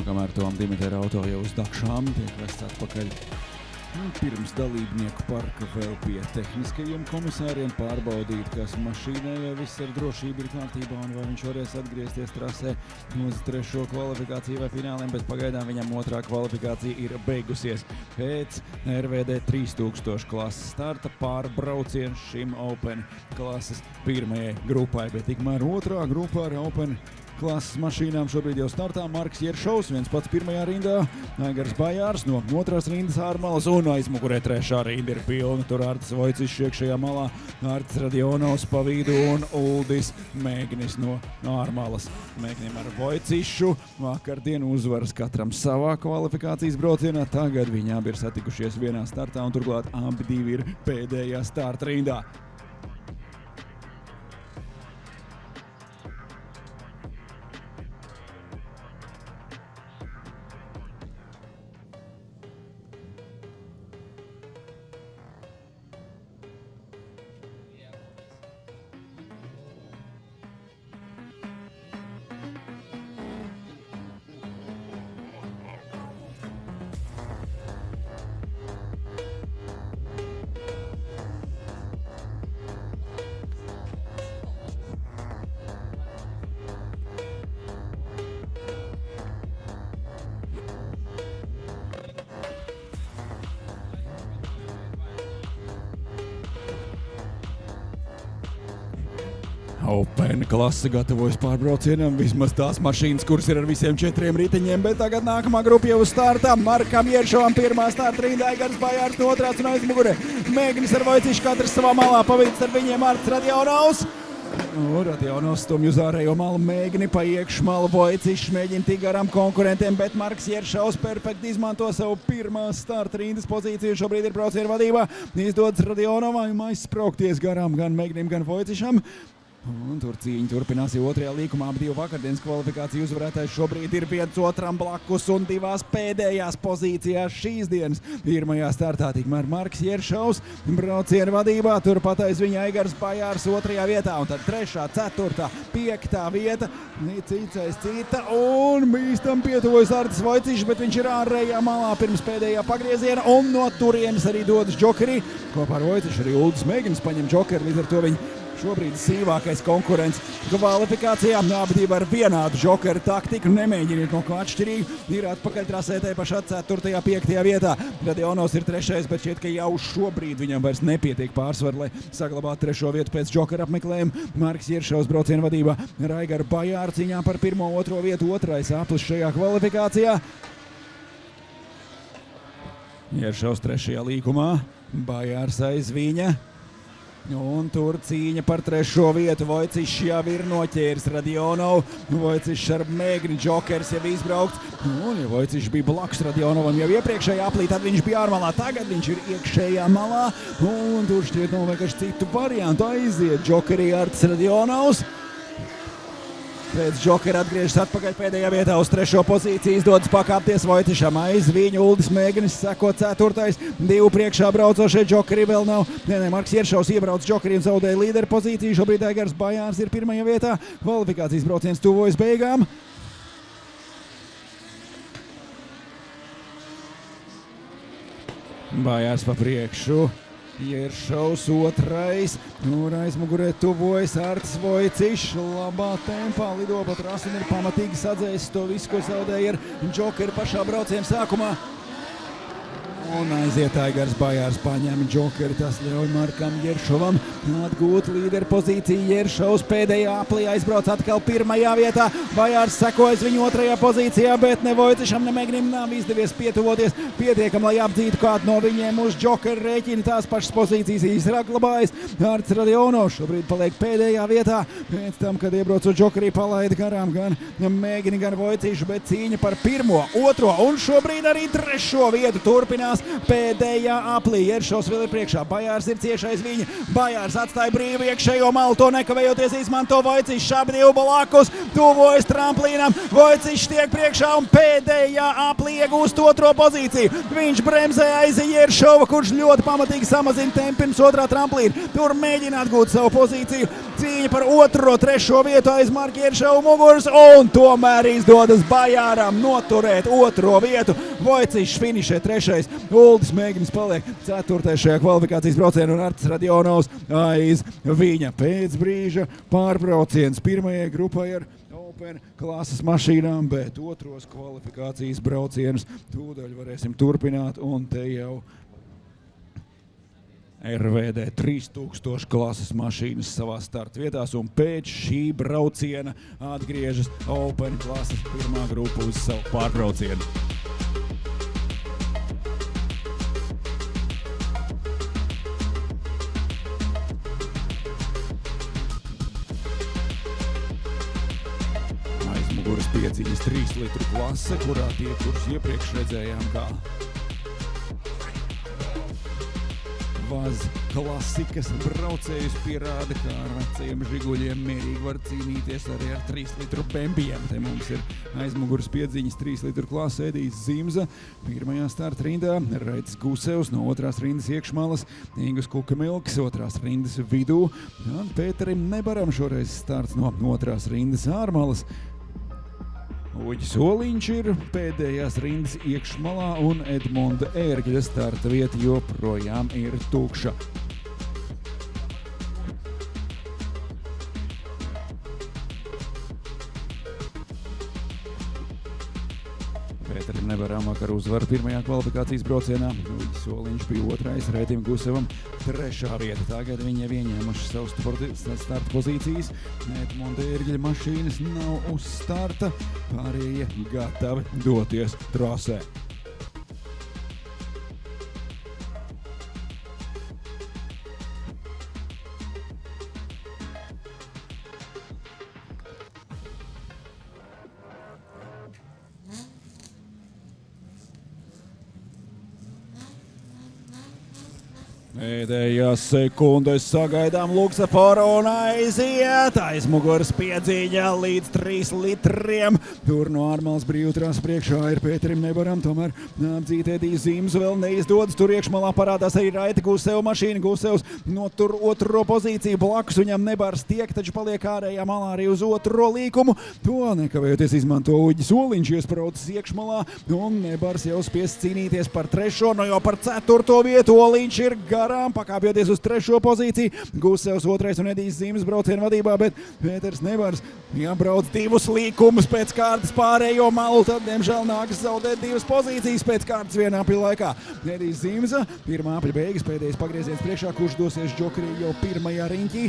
Kamēr Toma Dimitera auto jau uz dakšām tiek vests atpakaļ pirms dalībnieku parka vēl pie tehniskajiem komisāriem pārbaudīt, kas mašīnai vai viss ar drošību ir kārtībā un vai viņš varēs atgriezties trasē uz 3. kvalifikāciju vai fināliem, bet pagaidām viņam 2. kvalifikācija ir beigusies. Pēc RVD 3000 klases starta pārbrauciens šim Open klases pirmajai grupai, bet tikmēr 2. grupā ar Open klases mašīnām šobrīd jau startā Marks Jeršovs, viens pats pirmajā rindā, Aigars Bajārs no 2. rindas ārmalas un aizmugurē 3. rinda ir pilna. Tur Artis Vojcišs iekšējā malā, Artis Radionovs pa vidu un Uldis Mēgnis no ārmalas. Mēgnim ar Vojcišu vakardien uzvaras katram savā kvalifikācijas braucienā. Tagad viņi abi ir satikušies vienā startā un turklāt abi divi ir pēdējā starta rindā. Open klase gatavojas pārbraucienam, vismaz tās mašīnas, kuras ir ar visiem 4 riteņiem, bet tagad nākamā grupa jau uz startā. Markam Jeršovam pirmā starta rindā, Aigars Bajārs no otrās un aizmugurē. Mēgnis ar Vojcišu katrs savā malā, pavīdz ar viņiem Arts Radionovs. Radionovs stumj uz ārējo malu, Mēgni pa iekšmalu, Vojcišs mēģina tik garām konkurentiem, bet Marks Jeršovs perfekti izmanto savu pirmā starta rindas pozīciju. Šobrīd ir brauciena vadībā, izdodas Radionovam aizspraukties garām gan Mēgnim, gan Vojcišam. Un tur cīņa turpinās jau otrajā līkumā. Abi divu vakardienas kvalifikāciju uzvarētājs šobrīd ir viens otram blakus un divās pēdējās pozīcijās šīs dienas. Pirmajā startā tikmēr Marks Jeršovs brauciena vadībā, turpat aiz viņa Aigars Bajārs otrajā vietā, un tad 3., 4., 5. vieta, cits aiz cita, un bīstam pietuvojas Artis Vojcišs, bet viņš ir ārējā malā pirms pēdējā pagrieziena, un no turienes arī dodas Džokerī. Kopā ar Vojcišu arī Uldis Mēgnis paņem Džokeri, līdz ar to viņi šobrīd sīvākais konkurents kvalifikācijā. Abi divi ar vienādu Džokeru taktiku, nemēģiniet no kā atšķirīgi. Ir atpakaļ trasē tajā pašā 4., 5. vietā. Radionovs ir 3., bet šķiet, ka jau šobrīd viņam vairs nepietiek pārsvaru, lai saglabātu 3. vietu pēc Džokera apmeklējuma. Marks Jeršovs brauciena vadībā ar Aigaru Bajāru cīņā par 1. un 2. vietu, 2. aplis šajā kvalifikācijā. Jeršovs 3. līkumā, Bajārs aiz viņa. Un tur cīņa par 3. vietu. Vojcišs jau ir noķēris Radionovu. Vojcišs ar Mēgni, Džokers jau izbraukts. Un ja Vojcišs bija blakus Radionovam jau iepriekšējā aplī, tad viņš bija ārmalā. Tagad viņš ir iekšējā malā. Un tur šķiet nav vienkārši citu variantu. Aiziet Džokerī Artis Radionovs. Pēc Džokera atgriežas atpakaļ pēdējā vietā uz 3. pozīciju, izdodas pakāpties Vojcišam aiz viņu. Uldis Mēgnis seko 4. 2 priekšā braucošie, Džokeri vēl nav. Marks Jeršovs iebrauc Džokeri un zaudēja līderu pozīciju. Šobrīd Aigars Bajārs ir 1. vietā. Kvalifikācijas brauciens tuvojas beigām. Bajārs pa priekšu. Jeršovs 2. Un aizmugurē tuvojas Artis Vojcišs. Labā tempā lido pa trasi un ir pamatīgi sadzējis to visu, ko zaudēja ar Džokeru pašā brauciena sākumā. Un aiziet Aigars Bajārs, paņem Džokeri, tas ļauj Markam Jeršovam atgūt līderu pozīciju. Jeršovs pēdējā aplī aizbrauc atkal 1. vietā. Bajārs sekojas viņu 2. pozīcijā, bet ne Vojcišam, ne Mēgnim nav izdevies pietuvoties pietiekam, lai apdzītu kādu no viņiem uz Džokeru rēķina. Tās pašas pozīcijas izraglabājas. Artis Radionovs šobrīd paliek pēdējā vietā. Pēc tam, kad iebraucot Džokerī, palaida garām gan Mēgni, gan Vojcišu, bet cīņa par 1., 2. un šobrīd arī 3. vietu turpinās. Pēdējā aplī Jeršovs vēl ir priekšā, Bajārs ir ciešais viņa. Bajārs atstāja brīvu iekšējo malu, to nekavējoties izmanto Vojcišs. Abi divi blakus tuvojas tramplīnam. Vojcišs tiek priekšā un pēdējā aplī iegūst 2. pozīciju. Viņš bremzē aiz Jeršova, kurš ļoti pamatīgi samazina tempu pirms 2. tramplīna. Tur mēģina atgūt savu pozīciju. Cīņa par 2., 3. vietu aiz Marka Jeršova muguras, un tomēr izdodas Bajāram noturēt 2. vietu. Vojcišs finišē 3. Uldis Mēgnis paliek 4. šajā kvalifikācijas braucienā un Artis Radionovs aiz viņa. Pēc brīža pārbrauciens 1. grupai ar Open klases mašīnām, bet 2. kvalifikācijas braucienus tūdaļ varēsim turpināt, un te jau RVD 3000 klases mašīnas savā starta vietās, un pēc šī brauciena atgriežas Open klases 1. grupa uz savu pārbraucienu. Aizmuguras pieciņas 3 litru klase, kurā tie, kurus iepriekš redzējām, kā Vaz klasikas braucējus pierāda, kā ar vecajiem žiguļiem mierīgi var cīnīties arī ar 3 litru bembijiem. Te mums ir aizmuguras piedziņas 3 litru klase Edijs Zimza. 1. starta rindā Raitis Gusevs, no 2. rindas iekšmalas Ingus Kukamilks, 2. rindas vidū. Un Pēterim Nebaram šoreiz starts no 2. rindas ārmalas. Uģis Oliņš ir pēdējās rindas iekšmalā, un Edmonda Ērgļa starta vieta joprojām ir tukša. Pēterim Nebaram vakar uzvaru pirmajā kvalifikācijas braucienā. Uģis Soliņš bija otrais, Raitim Gusevam 3. vieta. Tagad viņi jau ieņēmuši savu starta pozīcijas. Edmunda Irģeļa mašīnas nav uz starta. Pārējie gatavi doties trasē. Pēdējās sekundes sagaidām Luksafora un aiziet. Aizmugures piedzīņā līdz 3 litriem. Tur no ārmals brīvtrās priekšā ir Pēterim Nebaram. Tomēr apdzīt Edijs Zimzu vēl neizdodas. Tur iekšmalā parādās arī Raita Guseva mašīna. Gusevs notur otro pozīciju. Blakus viņam Nebars tiek, taču paliek ārējā malā arī uz otro līkumu. To nekavējoties izmanto Uģis Soliņš, iespraucis iekšmalā. Un Nebars jau spiests cīnīties par 3. no jau par 4. vietu. Oliņš ir garām, pakāpjoties uz 3. pozīciju. Gusevs 2. un Edijs Zimz braucienu vadībā, bet Pēters Nebars jābrauc 2 līkumus pēc kārtas pārējo malu, tad, diemžēl, nākas zaudēt 2 pozīcijas pēc kārtas vienā apļa laikā. Edijs Zimza, pirmā apļa beigas, pēdējais pagrieziens priekšā, kurš dosies džokerī jau pirmajā riņķī.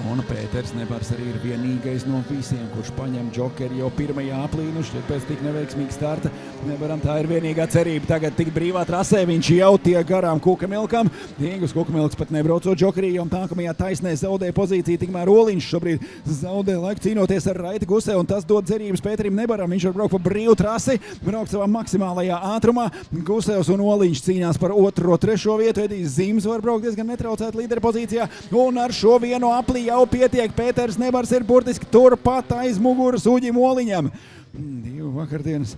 Un Pēters Nebars arī ir vienīgais no visiem, kurš paņem džokeri jau pirmajā aplī. Nu šķiet pēc tik neveiksmīga starta Nebaram tā ir vienīgā cerība. Tagad tik brīvā trasē viņš jau tiek garām Kukamilkam. Ingus Kukamilks pat nebraucot džokerī, un nākamajā taisnē zaudē pozīciju. Tikmēr Oliņš šobrīd zaudē laiku cīnoties ar Raiti Gusevu, un tas dod cerības Pēterim Nebaram. Viņš var braukt pa brīvu trasi, braukt savā maksimālajā ātrumā. Gusevs un Oliņš cīnās par 2. 3. vietu. Edijs Zims var braukt diezgan netraucēt līdera pozīcijā, un ar šo vienu aplī jau pietiek. Pēters Nebars ir burtiski turpat aiz muguras Uģim Oliņam. 2 vakardienas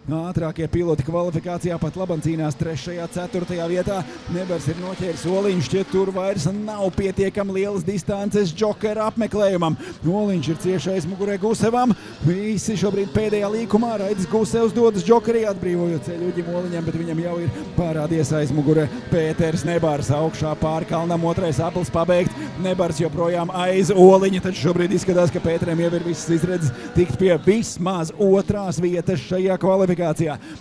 ātrākie piloti kvalifikācijā pat labam cīnās 3. 4. vietā. Nebars ir noķēris Oliņš, šķiet tur vairs nav pietiekami lielas distances džokera apmeklējumam. Oliņš ir cieši aizmugurē Gusevam. Visi šobrīd pēdējā līkumā. Raitis Gusevs dodas džokerī, atbrīvojot ceļu Uģim Oliņam, bet viņam jau ir parādies aizmugurē Pēters Nebars. Augšā pār kalnam 2. aplis pabeigt. Nebars joprojām aiz Oliņa, taču šobrīd izskatās, ka Pēteram jau ir visas izredzes tikt pie vismaz 2. vietas šajā kvalifikācijā.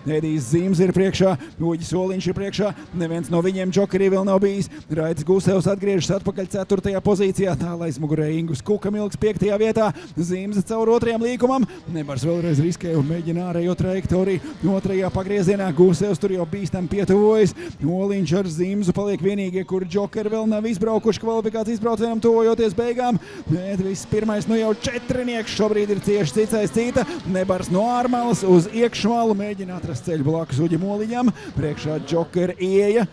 Edijs Zims ir priekšā, Uģis Soliņš ir priekšā, neviens no viņiem džokerī vēl nav bijis. Raitis Gusevs atgriežas atpakaļ 4. pozīcijā, tālāk aizmugurē Ingus Kukamilks 5. vietā, Zims caur 2. līkumam. Nebars vēlreiz riskē un mēģina ārējo trajektoriju 2. pagriezienā. Gusevs tur jau bīstam pietuvojas. Oliņš ar Zimzu paliek vienīgie, kur džokeri vēl nav izbraukuši kvalifikācijas braucienam, tuvojoties beigām. Bet viss pirmais nu jau 4 šobrīd ir cieši cits aiz cita. Nebars no ārmalas uz iekšmalu mēģina atrast ceļu blakus Uģim Oliņam. Priekšā džokera ieja.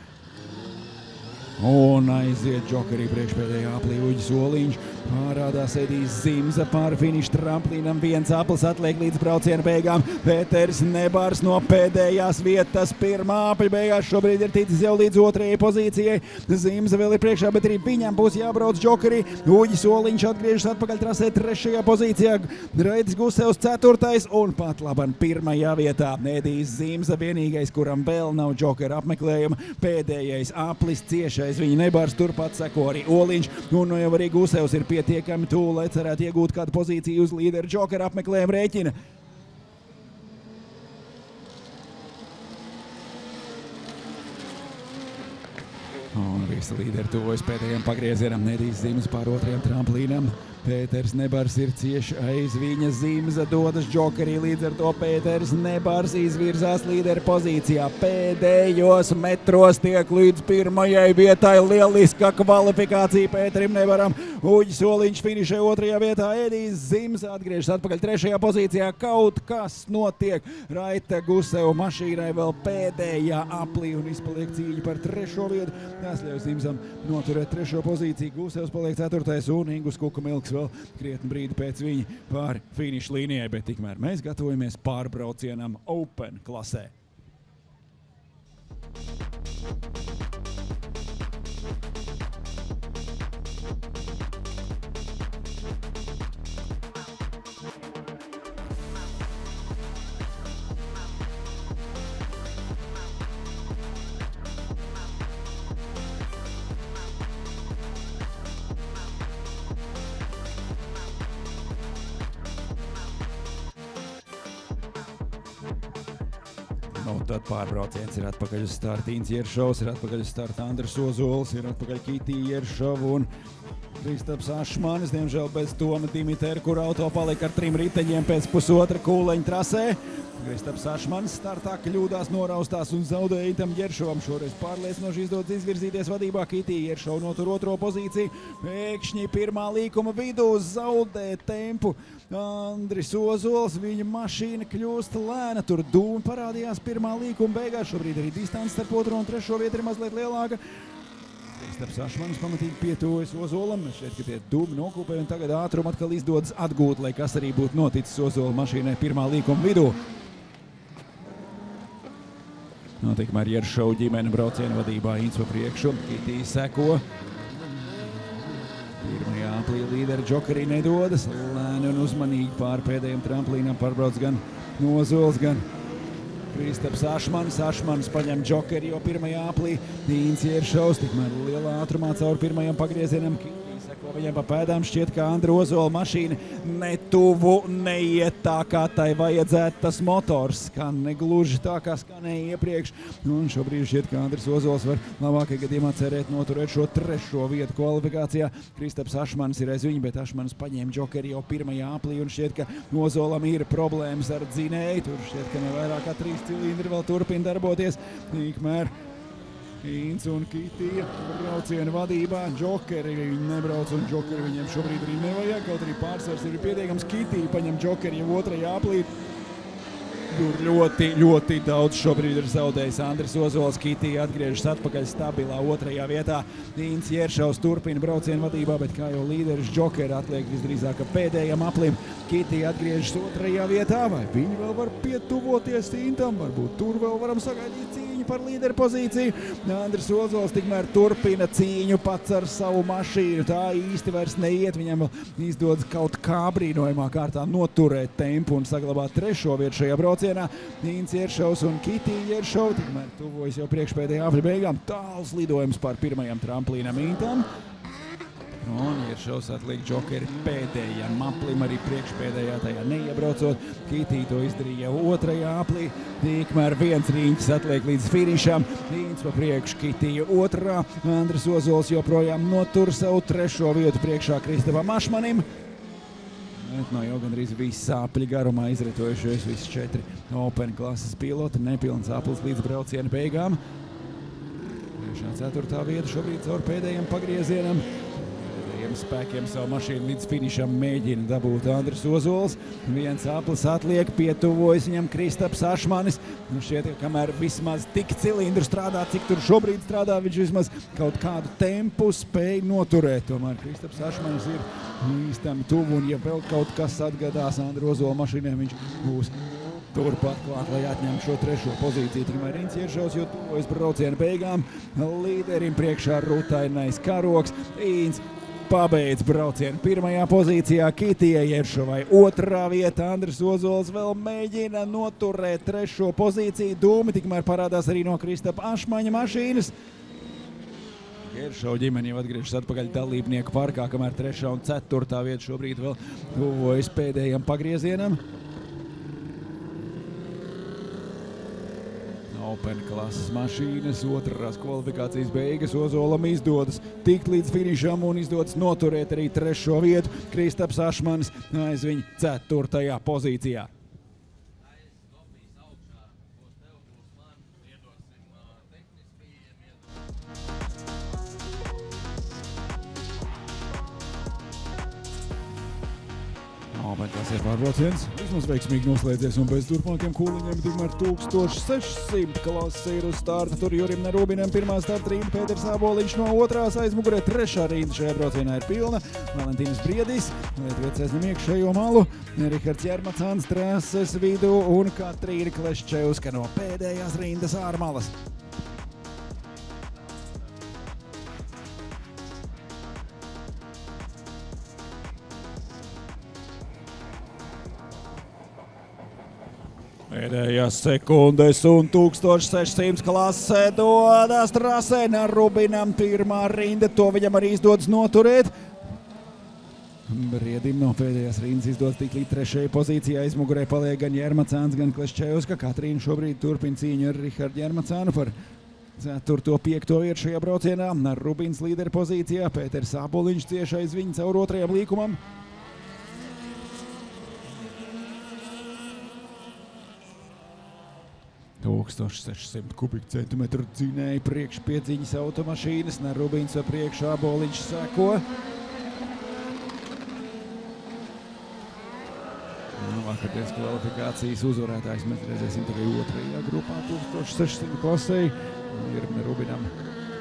Un aiziet džokerī priekšpēdējā aplī Uģis Oliņš. Parādās Edijs Zimza pār finišu tramplīnam. 1 aplis atliek līdz brauciena beigām. Pēters Nebars no pēdējās vietas 1. apļa beigās šobrīd ir ticis jau līdz 2. pozīcijai. Zimza vēl ir priekšā, bet arī viņam būs jābrauc džokerī. Uģis Oliņš atgriežas atpakaļ trasē 3. pozīcijā. Raitis Gusevs 4. un pat laban 1. vietā. Edijs Zimza vienīgais, kuram vēl nav džokera apmeklējuma. Pēdējais aplis ciešais viņa Nebars, turpat seko arī Oliņš. Un jau arī Gusevs ir pietiekami tuvu, lai cerētu iegūt kādu pozīciju uz līderu džokera apmeklējuma rēķina. Un visi līderi tuvojas pēdējiem pagriezienam. Edijs Zims pār 2. tramplīnam. Pēters Nebars ir cieši aiz viņa. Zimza dodas džokerī, līdz ar to Pēters Nebars izvirzās līderu pozīcijā. Pēdējos metros tiek līdz 1. vietai. Lieliska kvalifikācija Pēterim Nebaram. Uģis Soliņš finišē 2. vietā. Edijs Zims atgriežas atpakaļ 3. pozīcijā. Kaut kas notiek. Raita Guseva mašīnai vēl pēdējā aplī un izpaliek cīņa par 3. vietu. Tas ļauj Zimzam noturēt 3. pozīciju. Gusevs paliek 4. un Ingus Kukamilks vēl krietni brīdi pēc viņa pāri finišu līnijai, bet tikmēr mēs gatavojamies pārbraucienam Open klasē. Un tad pārbrauciens ir atpakaļ uz starta Ints Jeršovs, ir atpakaļ uz starta Andris Ozols, ir atpakaļ Kitī Jeršova un Kristaps Ašmanis, diemžēl bez Toma Dimiteru, kur auto palika ar 3 riteņiem pēc pusotra kūleņa trasē. Kristaps Ašmanis startā kļūdās, noraustās un zaudēja Intam Jeršovam. Šoreiz pārliecinoši izdodas izvirzīties vadībā. Kitī Jeršova notur otro pozīciju. Pēkšņi pirmā līkuma vidū zaudē tempu Andris Ozols. Viņa mašīna kļūst lēna. Tur dūmi parādījās pirmā līkuma beigās. Šobrīd arī distance starp otro un trešo vietu ir mazliet lielāka. Kristaps Ašmanis pamatīgi pietuvojas Ozolam. Šķiet, ka tie dūmi nokūpē un tagad ātrumu atkal izdodas atgūt, lai kas arī būtu noticis Ozola mašīnai pirmā līkuma vidū. Tikmēr Jeršova ģimene brauciena vadībā Ints pa priekšu. Kitī seko. Pirmajā aplī līderi Džokerī nedodas. Lēni un uzmanīgi pār pēdējiem tramplīnam pārbrauc gan Ozols, gan Kristaps Ašmanis. Ašmanis paņem Džokeri jau pirmajā aplī. Ints Jeršovs tikmēr lielā ātrumā caur pirmajam pagriezienam. Seko viņam pa pēdām. Šķiet, ka Andra Ozola mašīna netuvu neiet tā, kā tai vajadzētu. Tas motors skan negluži tā, kā skanēja iepriekš. Un šobrīd šķiet, ka Andris Ozols var labākajā gadījumā cerēt noturēt šo trešo vietu kvalifikācijā. Kristaps Ašmanis ir aiz viņu, bet Ašmanis paņēma Džokeri jau pirmajā aplī. Un šķiet, ka Ozolam ir problēmas ar dzinēju. Tur šķiet, ka nevairāk kā 3 cilindri vēl turpina darboties. Tikmēr Ints un Kitija brauciena vadībā. Džokeri viņi nebrauc un Džokeri viņiem šobrīd arī nevajag. Kaut arī pārsvars ir pietiekams. Kitija paņem Džokeri jau otrajā aplī. Tur ļoti daudz šobrīd ir zaudējis Andris Ozols. Kitija atgriežas atpakaļ stabilā otrajā vietā. Ints Jeršovs turpina brauciena vadībā, bet kā jau līderis Džokeri atliek visdrīzāk pēdējam aplim. Kitija atgriežas otrajā vietā. Vai viņi vēl var pietuvoties Intam? Varbūt tur vēl varam sagaidīt cīņu par līderu pozīciju. Andris Ozols tikmēr turpina cīņu pats ar savu mašīnu. Tā īsti vairs neiet. Viņam vēl izdodas kaut kā brīnojamā kārtā noturēt tempu un saglabāt trešo vietu šajā braucienā. Ints Jeršovs un Kitī Jeršova tikmēr tuvojas jau priekšpēdējā apļa beigām. Tāls lidojums pār pirmajam tramplīnam Intam. Un Jeršovs atliek Džokeri pēdējam aplim, arī priekšpēdējā tajā neiebraucot. Kitī to izdarīja jau otrajā aplī. Tikmēr viens riņķis atliek līdz finišam. Ints pa priekšu, Kitija otrā. Andris Ozols joprojām notur savu trešo vietu priekšā Kristapam Ašmanim. No jau gandrīz viss apļa garumā izritojušies visi 4 Open klases piloti. Nepilns aplis līdz brauciena beigām. Priekšā 4. vieta šobrīd caur pēdējiem pagriezienam. Pēdējiem spēkiem savu mašīnu līdz finišam mēģina dabūt Andris Ozols. Viens aplis atliek, pietuvojas viņam Kristaps Ašmanis. Šķiet, ka kamēr vismaz tik cilindru strādā, cik tur šobrīd strādā, viņš vismaz kaut kādu tempu spēj noturēt. Tomēr Kristaps Ašmanis ir īstami tuvu, un ja vēl kaut kas atgadās Andra Ozola mašīnai, viņš būs turpat klāt, lai atņemtu šo trešo pozīciju. Tikmēr Ints Jeršovs jau tuvojas brauciena beigām. Līderim priekšā rutainais karoks. Ints pabeidz braucienu pirmajā pozīcijā. Kitija Jeršovai otrā vieta. Andris Ozols vēl mēģina noturēt trešo pozīciju. Dūmi tikmēr parādās arī no Kristapa Ašmaņa mašīnas. Jeršova ģimene jau atgriežas atpakaļ dalībnieku parkā, kamēr 3. un 4. vieta šobrīd vēl tuvojas pēdējam pagriezienam. Open klases mašīnas, otrās kvalifikācijas beigas. Ozolam izdodas tikt līdz finišam un izdodas noturēt arī trešo vietu. Kristaps Ašmanis aiz viņa 4. pozīcijā. Tas ir pārbrauciens. Vismaz veiksmīgi noslēdzies un bez turpmākiem kūliņiem tikmēr 1600 klase ir uz starta. Tur Jurim Nerubinam pirmā starta rinda, Pēters Āboliņš no otrās aizmugurē. Trešā rinda šajā braucienā ir pilna. Valentīns Briedis, Lietuvietis aizņem iekšējo malu. Rihards Jermacāns trases vidū un Katrīna Kleščevska no pēdējās rindas ārmalas. Pēdējās sekundes un 1600 klasē dodas trasē. Nerubinam pirmā rinda, to viņam arī izdodas noturēt. Briedim no pēdējās rindas izdodas tik līdz 3. pozīcijā. Aizmugurē paliek gan Jermacāns, gan Kleščevska. Katrīna šobrīd turpina cīņu ar Rihardu Jermacānu par 4. 5. vietu šajā braucienā. Rubins līderi pozīcijā, Pēters Āboliņš cieši aiz viņa caur 2. līkumam. Tūkstoš 600 kubikcentimetru dzinēja priekšpiedziņas automašīnas. Rubins ar priekšu, Āboliņš seko. Vakardienas kvalifikācijas uzvarētājs mēs redzēsim tikai 2. grupā 1600 klasē. Ir Rubinam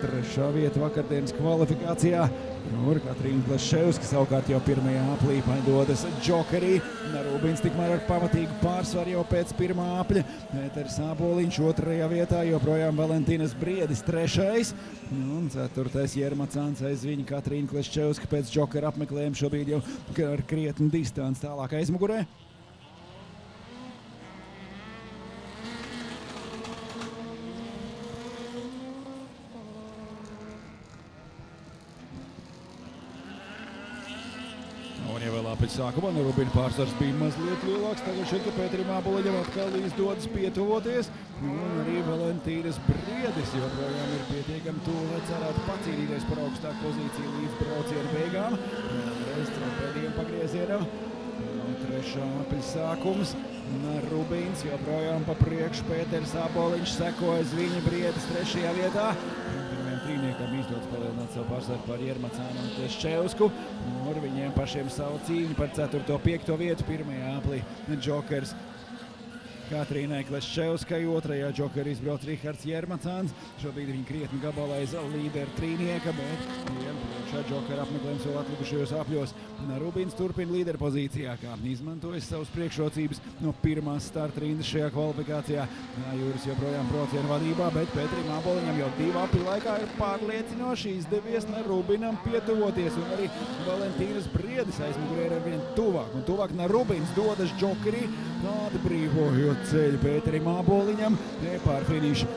3. vieta vakardienas kvalifikācijā. Tur Katrīna Kleščevska savukārt jau 1. aplī dodas Jokerī. Rubins tikmēr ar pamatīgu pārsvaru jau pēc 1. apļa. Pēters Āboliņš 2. vietā, joprojām Valentīnas Briedis 3. Un 4. Jermacāns aiz viņa Katrīna Kleščevska pēc Jokera apmeklējuma šobrīd jau ar krietnu distanci tālāk aizmugurē. Un jau vēl pēc sākuma Rubina pārsvars bija mazliet lielāks. Tagad šeit Pēterim Āboliņam atkal izdodas pietuvoties. Un arī Valentīnas Briedis joprojām ir pietiekami tuvu, lai cerētu pacīnīties par augstāku pozīciju līdz brauciena beigām. Reiz pēdējiem pagriezienam. 3. apļa sākums. Rubins joprojām pa priekšu, Pēters Āboliņš seko aiz viņa, Briedis 3. vietā. Trīniekam izdodas palielināt savu pārsvaru par Jermacānu un Kleščevsku. Ar viņiem pašiem savu cīņu par 4. 5. vietu. 1. aplī Jokers Katrīnai Kleščevskai, 2. Jokerī izbrauc Rihards Jermacāns. Šobrīd viņa krietni gabalā aiz līderu trīnieka, bet priekšā Jokera apmeklējums vēl atlikušajos apļos. Rubins turpina līderu pozīcijā, kā izmantojas savas priekšrocības no 1. starta rindas šajā kvalifikācijā. Jūras joprojām brauciena vadībā, bet Pēterim Āboliņam jau 2 apļu laikā ir pārliecinoši izdevies Rubinam pietuvoties. Un arī Valentīnas Briedis aizmugurē ir arvien tuvāk. Un tuvāk Rubins dodas Jokerī, atbrīvojot ceļu Pēterim Āboliņam pār finišu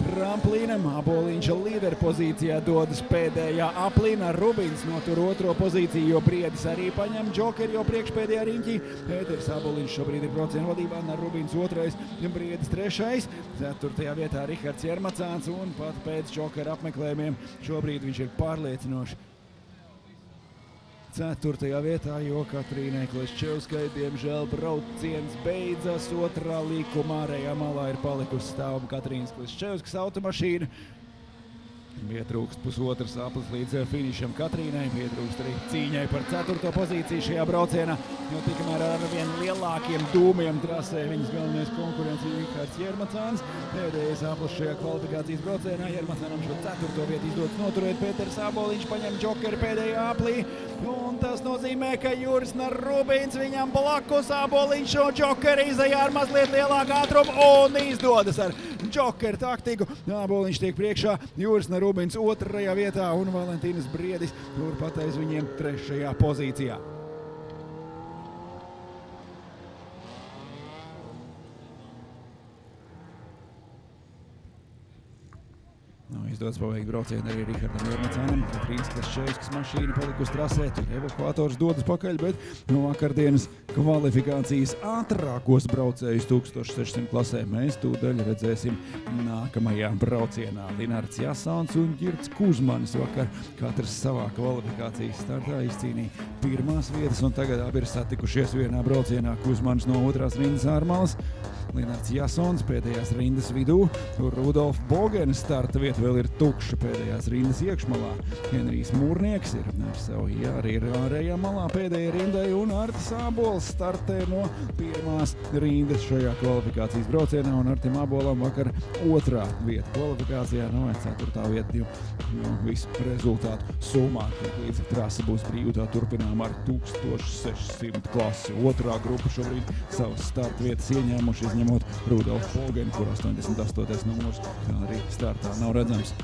tramplīnam. Āboliņš līderu pozīcijā dodas pēdējā aplī. Rubins notur 2. pozīciju, jo Briedis arī paņem Jokeri jau priekšpēdējā riņķī. Pēters Āboliņš šobrīd ir brauciena vadībā, Rubins 2. Briedis 3. 4. vietā Rihards Jermacāns, un pat pēc Jokera apmeklējumiem šobrīd viņš ir pārliecinoši 4. vietā, jo Katrīnai Kleščevskai diemžēl brauciens beidzas. 2. līkumā ārējā malā ir palikusi stāvama Katrīnas Kleščevskas automašīna. Pietrūkst pusotras aplis līdz finišam Katrīnai. Pietrūkst arī cīņai par 4. pozīciju šajā braucienā, jo tikmēr ar vien lielākiem dūmiem trasē viņas galvenais konkurents ir Rihards Jermacāns. Pēdējais aplis šajā kvalifikācijas braucienā. Jermacānam šo 4. vietu izdodas noturēt. Pēters Āboliņš paņem Jokeru pēdējā aplī. Un tas nozīmē, ka Juris Rubins viņam blakus. Āboliņš šo Jokeru izejā ar mazliet lielāku ātrumu un izdodas ar Jokeru taktiku. Āboliņš tiek priekšā, Juris Rubins 2. vietā un Valentīnas Briedis turpat aiz viņiem 3. pozīcijā. Izdodas paveikt braucienu arī Rihardam Jermacānam. Katrīnas Kleščevskas mašīna palikusi trasē, tur evakuators dodas pakaļ, bet no vakardienas kvalifikācijas ātrākos braucējus 1600 klasē mēs tūdaļ redzēsim nākamajā braucienā. Linards Jasons un Girts Kuzmanis vakar katrs savā kvalifikācijas startā izcīnīja 1. vietas, un tagad abi ir satikušies vienā braucienā. Kuzmanis no 2. rindas ārmalas, Linards Jasons pēdējās rindas vidū, Rudolf Bogens starta vieta vēl ir tukša pēdējās rindas iekšmalā. Henrijs Mūrnieks ir ar savu arī ir ārējā malā pēdējā rindai, un Artis Ābols startē no 1. rindas šajā kvalifikācijas braucienā, un Artim Ābolam vakar 2. vieta kvalifikācijā, no 4. vieta visu rezultātu summā. Līdz trasa būs brīva, tā turpinām ar 1600 klasi. 2. grupa šobrīd savas starta vietas ieņēmuši, izņemot Rudolfu Bogenu, kur 88. numurs arī startā nav redzams.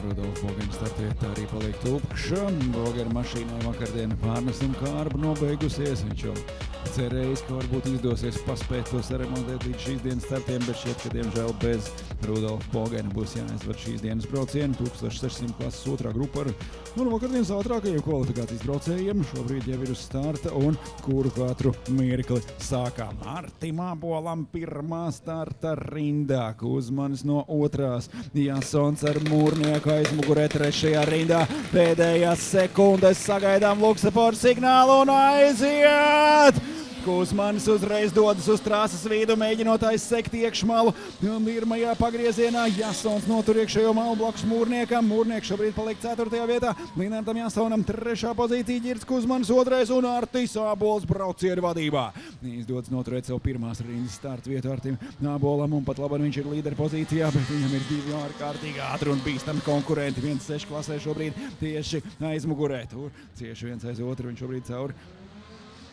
Rudolf Bogena startvietā arī paliek tukša. Bogena mašīnai vakardiena pārnesuma kārba nobeigusies. Viņš jau cerējis, ka varbūt izdosies paspēt to saremontēt līdz šīs dienas startiem, bet šķiet, ka diemžēl bez Rudolfa Bogena būs jāizved šīs dienas braucienu. 1600 klases otrā grupa ar vakardienas ātrākajiem kvalifikācijas braucējiem. Šobrīd jau ir uz starta un kuru katru mirkli sākām. Artim Ābolam pirmā starta rindā. Kuzmanis no otrās. Jasons ar Mūrnieku aizmugurē trešajā rindā. Pēdējās sekundes sagaidām Luksemburgas signālu un aiziet! Kuzmanis uzreiz dodas uz trāsas vidu, mēģinot aizsekt iekšmalu. Pirmajā pagriezienā Jasons notur iekšējo malu blakus Mūrniekam. Mūrnieks šobrīd paliek 4. vietā. Linartam Jasonam 3. pozīcija, Ģirds Kuzmanis 2. un Artis Ābols braucienu vadībā. Izdodas noturēt savu pirmās rindas startu vietu Artim Ābolam, un pat labāk viņš ir līderu pozīcijā, bet viņam ir 2 ārkārtīgi ātri un bīstami konkurenti. 1.6 klasē šobrīd tieši aizmugurē. Tur cieši viens aiz otru, viņš šobrīd cauri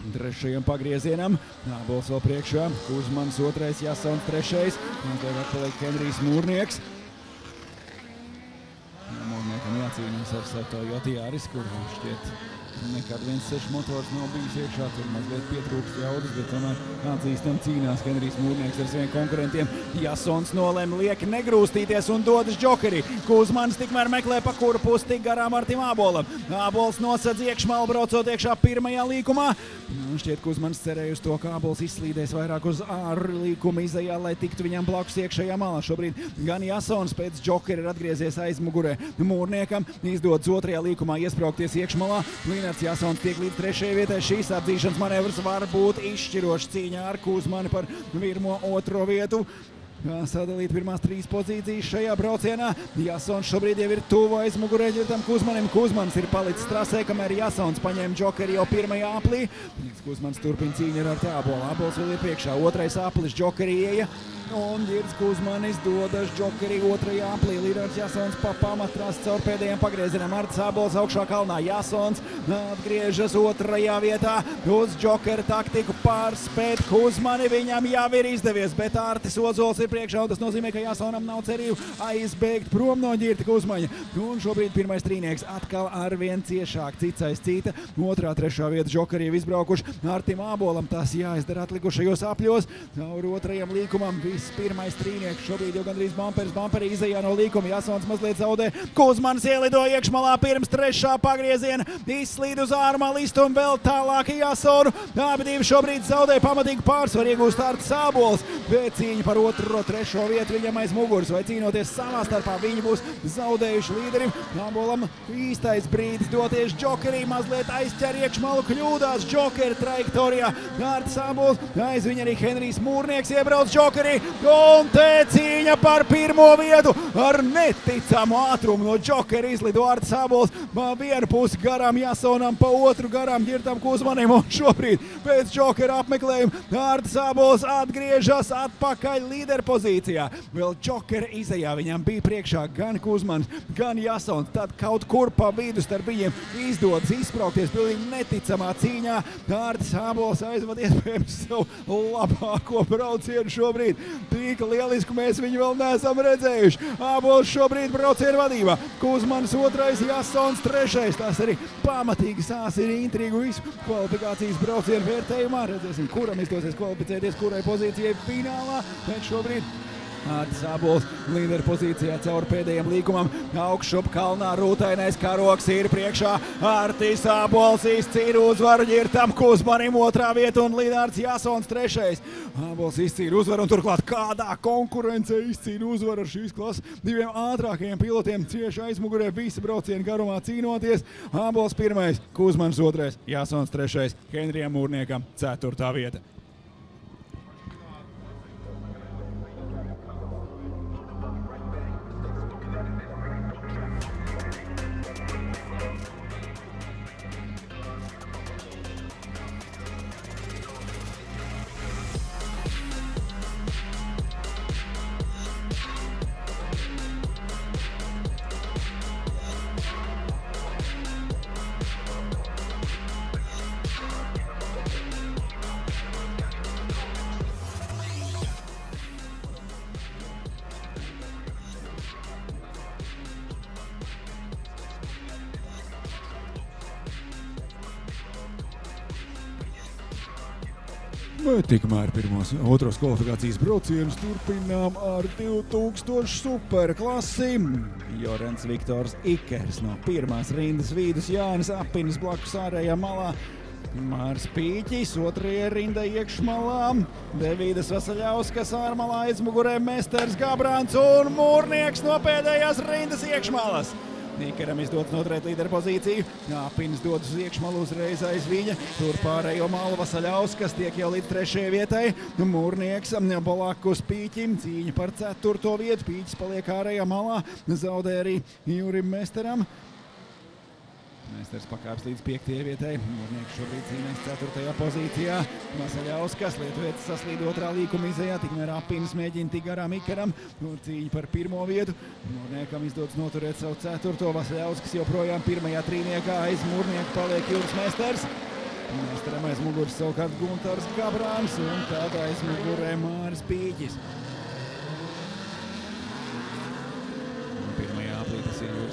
trešajam pagriezienam. Ābols vēl priekšā, Kuzmanis 2, Jasons 3. Mazliet atpaliek Henrijs Mūrnieks. Mūrniekam jācīnās ar savu Toyota Yaris, kur šķiet nekad 1.6 motors nav bijis iekšā, tur mazliet pietrūkst jaudas, bet tomēr atzīstam cīnās Henrijs Mūrnieks ar saviem konkurentiem. Jasons nolem liek negrūstīties un dodas džokeri. Kuzmanis tikmēr meklē, pa kuru pusi tik garām Artim Ābolam. Ābols nosedz iekšmalu, braucot iekšā pirmajā līkumā. Šķiet, Kuzmanis cerēja uz to, ka Ābols izslīdēs vairāk uz ārlīkuma izejā, lai tiktu viņam blakus iekšējā malā. Šobrīd gan Jasons pēc džokeri ir atgriezies aizmugurē. Mūrniekam izdodas 2. līkumā iespraukties iekšmalā. Linards Jasons tiek līdz 3. vietai. Šīs atzīšanas manevrs var būt izšķirošs cīņā ar Kuzmani par 1.2. vietu. Sadalīt pirmās 3 pozīcijas šajā braucienā. Jasons šobrīd jau ir tuvu aizmugurē Ģirtam Kuzmanim. Kuzmanis ir palicis trasē, kamēr Jasons paņēma džokeri jau pirmajā aplī. Kuzmanis turpina cīņu ar Ābolu. Ābols vēl ir priekšā. 2. aplis džokeri ieja. Un Ģirds Kuzmanis dodas džokeri 2. aplī. Līdz Jasons pa pamatrās caur pēdējiem pagriezienam. Artis Ābols augšā kalnā. Jasons atgriežas 2. vietā. Uz džokeri taktiku pārspēt Kuzmani. Viņam jau ir izdevies, bet Artis Ozols ir priekšā, un tas nozīmē, ka Jasonam nav cerību aizbēgt prom no Ģirta Kuzmaņa. Un šobrīd pirmais trīnieks atkal arvien ciešāk, cits aiz cita. 2., 3. vieta džokeri jau izbraukuši. Artim Ābolam tas jāizdara atlikušajos apļos. Caur 2. līkumam viss pirmais trīnieks. Šobrīd jau gandrīz bumperī izejā no līkuma. Jasons mazliet zaudē. Kuzmanis ielido iekšmalā pirms 3. pagrieziena. Izslīd uz ārmalistu un vēl tālāk Jasonu. Abi divi šobrīd zaudē pamatīgu pārsvaru, iegūst Artis Ābols. Bet cīņa par 2. 3. vietu viņam aiz muguras, vai cīnoties savā starpā viņi būs zaudējuši līderim. Ābolam īstais brīdis doties džokerī, mazliet aizķer iekšmalu, kļūdās džokeri trajektorijā. Artis Ābols, aiz viņa arī Henrijs Mūrnieks iebrauc džokerī, un te cīņa par 1. vietu ar neticamu ātrumu no džokeri izlido Artis Ābols, pa vienu pusi garām Jasonam, pa otru garām Ģirtam Kuzmanim, un šobrīd pēc džokera apmeklējuma Artis Ābols atgriežas atpakaļ līderu pozīcijā. Vēl džokera izejā viņam bija priekšā gan Kuzmanis, gan Jasons. Tad kaut kur pa vidu starp viņiem izdodas izspraukties pilnīgi neticamā cīņā. Artis Ābols aizvada iespējams savu labāko braucienu šobrīd. Tik lielisku mēs viņu vēl neesam redzējuši. Ābols šobrīd braucienu vadībā. Kuzmanis 2, Jasons 3. Tas arī pamatīgi sāsina intrigu visu kvalifikācijas braucienu vērtējumā. Redzēsim, kuram izdosies kvalificēties, kurai pozīcijai finālā. Bet šobrīd Artis Ābols līderu pozīcijā caur pēdējiem līkumam. Augšup kalnā rūtainais karoks ir priekšā. Artis Ābols izcīra uzvaru Ģirtam Kuzmanim 2. vieta un Linards Jasons 3. Ābols izcīra uzvaru un turklāt kādā konkurencē izcīra uzvaru ar šīs klases 2 ātrākajiem pilotiem cieši aizmugurē visa brauciena garumā cīnoties. Ābols 1, Kuzmanis 2, Jasons 3, Henrijam Mūrniekam 4. vieta. Tikmēr otros kvalifikācijas braucienus turpinām ar 2000 superklasi. Jorens Viktors Ikers no pirmās rindas vidus, Jānis Apinis blakus ārējā malā. Mārs Pīķis otrajā rinda iekšmalā, Devīdas Vasaļauskas ārmalā aizmugurē Mesters Gabrāns un Mūrnieks no pēdējās rindas iekšmalas. Ikeram izdodas noturēt līderu pozīciju, Apinis dodas uz iekšmalu uzreiz aiz viņa, tur pārējo malu Vasaļauskas tiek jau līdz 3. vietai, Mūrnieks blakus Pīķim, cīņa par 4. vietu, Pīķis paliek ārējā malā, zaudē arī Jurim Mesteram. Mesters pakāps līdz 5. vietai, Mūrnieks šobrīd cīnās 4. pozīcijā, Vasaļauskas lietuvietis saslīd otrā līkuma izejā, tikmēr Apinis mēģina tik garām Ikeram, cīņa par 1. vietu, Mūrniekam izdodas noturēt savu 4. Vasaļauskas joprojām 1. trīniekā, aiz Mūrnieku paliek Juris Mesters. Mesteram aiz muguras savukārt Guntars Gabrāns un tādā aiz mugurē Māris Pīķis.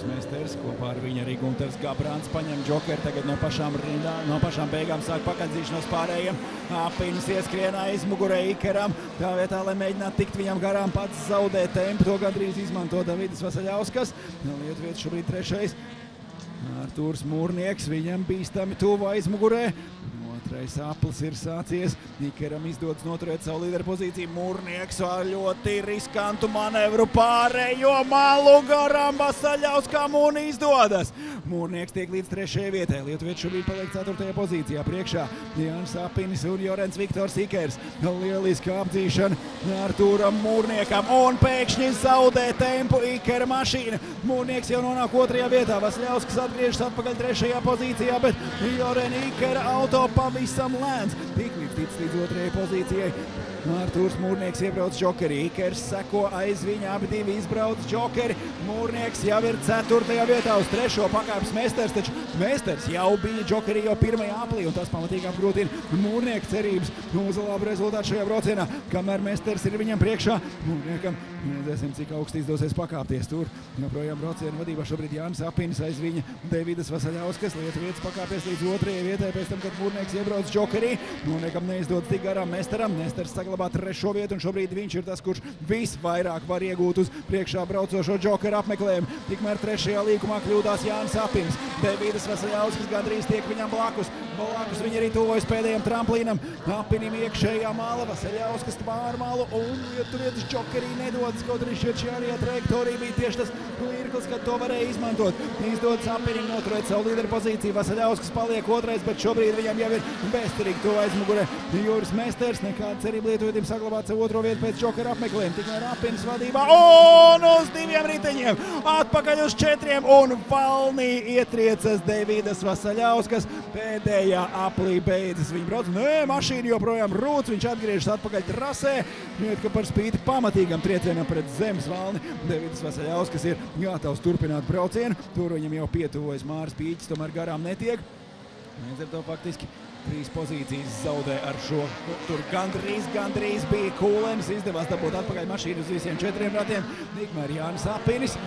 Mesters, kopā ar viņu arī Guntars Gabrāns paņem džokeri, tagad no pašām beigām sāk pakaļdzīšanos pārējiem. Apinis ieskrien aiz mugurē Ikeram, tā vietā, lai mēģinātu tikt viņam garām, pats zaudē tempu, to gandrīz izmanto Devīdas Vasaļauskas. Lietuvietis šobrīd 3. Artūrs Mūrnieks, viņam bīstami tuvu aiz mugurē. Otrais aplis ir sācies, Ikeram izdodas noturēt savu līderu pozīciju, Mūrnieks ar ļoti riskantu manevru pārējo malu garām Vasaļauskām un izdodas. Mūrnieks tiek līdz 3. vietai, lietuvietis šobrīd paliek 4. pozīcijā, priekšā Jānis Apinis un Jorens Viktors Ikers. Lieliska apdzīšana Artūram Mūrniekam un pēkšņi zaudē tempu Ikera mašīna. Mūrnieks jau nonāk 2. vietā, Vasaļauskas atgriežas atpakaļ 3. pozīcijā, bet Jorena Ikera auto pavisam lēns. Tik līdz 2. pozīcijai. Artūrs Mūrnieks iebrauc džokeri, Ikers seko aiz viņa, abi divi izbrauc džokeri. Mūrnieks jau ir 4. vietā, uz 3. pakāpes Mesters, taču Mesters jau bija džokeri jau 1. aplī, un tas pamatīgi apgrūtina Mūrnieka cerības uz labu rezultātu šajā braucienā, kamēr Mesters ir viņam priekšā. Mūrniekam redzēsim, cik augsti izdosies pakāpties tur. Joprojām brauciena vadībā šobrīd Jānis Apinis, aiz viņa Devīdas Vasaļauskas, lietuvietis pakāpies līdz 2. vietai, pēc tam, kad Mūrnieks iebrauc džokeri. Mūrniekam neizdodas tik garām Mesteram, Mesters saglabā 3. vietu, un šobrīd viņš ir tas, kurš visvairāk var iegūt uz priekšā braucošo džokeru apmeklējumu. Tikmēr 3. līkumā kļūdās Jānis Apinis. Devīdas Vasaļauskas gandrīz tiek viņam blakus. Blakus viņi arī tuvojas pēdējiem tramplīnam. Apinim iekšējā mala, Vasaļauskas pārmalu, un lietuvietis džokerī nedodas, kaut arī šajā trajektorija bija tieši tas mirklis, kad to varēja izmantot. Izdodas Apinim noturēt savu līderu pozīciju, Vasaļauskas paliek 2. bet šobrīd viņam jau ir bezcerīgi to aizmugurē Juris Mesters, nekāda cerība lietuvietim saglabāt savu 2. vietu pēc džokera apmeklējuma. Tikmēr Apinis vadībā un uz 2 riteņiem, atpakaļ uz 4 un valnī ietriecas Devīdas Vasaļauskas. Pēdējā aplī beidzas viņa brauc. Nē, mašīna joprojām rūc, viņš atgriežas atpakaļ trasē. Iet, ka par spīti pamatīgam triecienam pret zemes valni Devīdas Vasaļauskas ir gatavs turpināt braucienu. Tur viņam jau pietuvojas Māris Pīķis, tomēr garām netiek. Līdz ar to faktiski 3 pozīcijas zaudē ar šo. Tur gandrīz bija Kūlenis, izdevās dabūt atpakaļ mašīnu uz visiem 4 ratiem. Tikmēr Jānis Apinis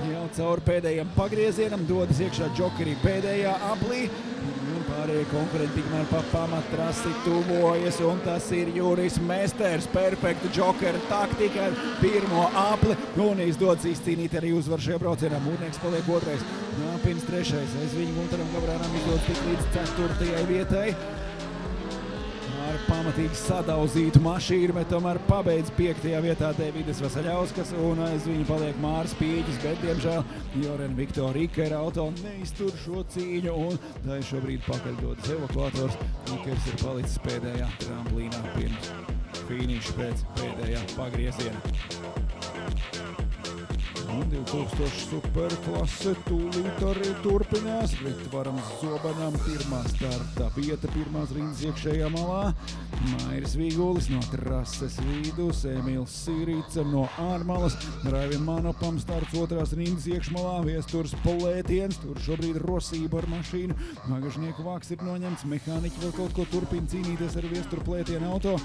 jau cauri pēdējiem pagriezienam dodas iekšā džokerī pēdējā aplī. Un pārējie konkurenti tikmēr pa pamattrasi tuvojas, un tas ir Juris Mesters. Perfekta džokera taktika ar 1. apli, un izdodas izcīnīt arī uzvaru šajā braucienā. Mūrnieks paliek 2. Apinis 3. aiz viņu Guntaram Gabrānam izdodas tik līdz 4. vietai. Ar pamatīgi sadauzītu mašīnu, bet tomēr pabeidz 5. vietā Devīdas Vasaļauskas, un aiz viņu paliek Māris Pīķis, bet, diemžēl, Jorena Viktora Ikera auto neiztur šo cīņu, un tā ir šobrīd pakaļ dodas evakuators. Ikers ir palicis pēdējā tramplīnā pirms finiša pēc pēdējā pagrieziena. Un 2000 superklase tūlīt arī turpinās. Ritvaram Zobanam 1. starta vieta, 1. rindas iekšējā malā. Mairis Vīgulis no trases vidus, Emīls Sīrīca no ārmalas, Raivim Manopam starts 2. rindas iekšmalā, Viesturs Polētiens, tur šobrīd rosība ar mašīnu. Bagažnieku vāks ir noņemts, mehāniķi vēl kaut ko turpina cīnīties ar Viesturu Plētienu auto.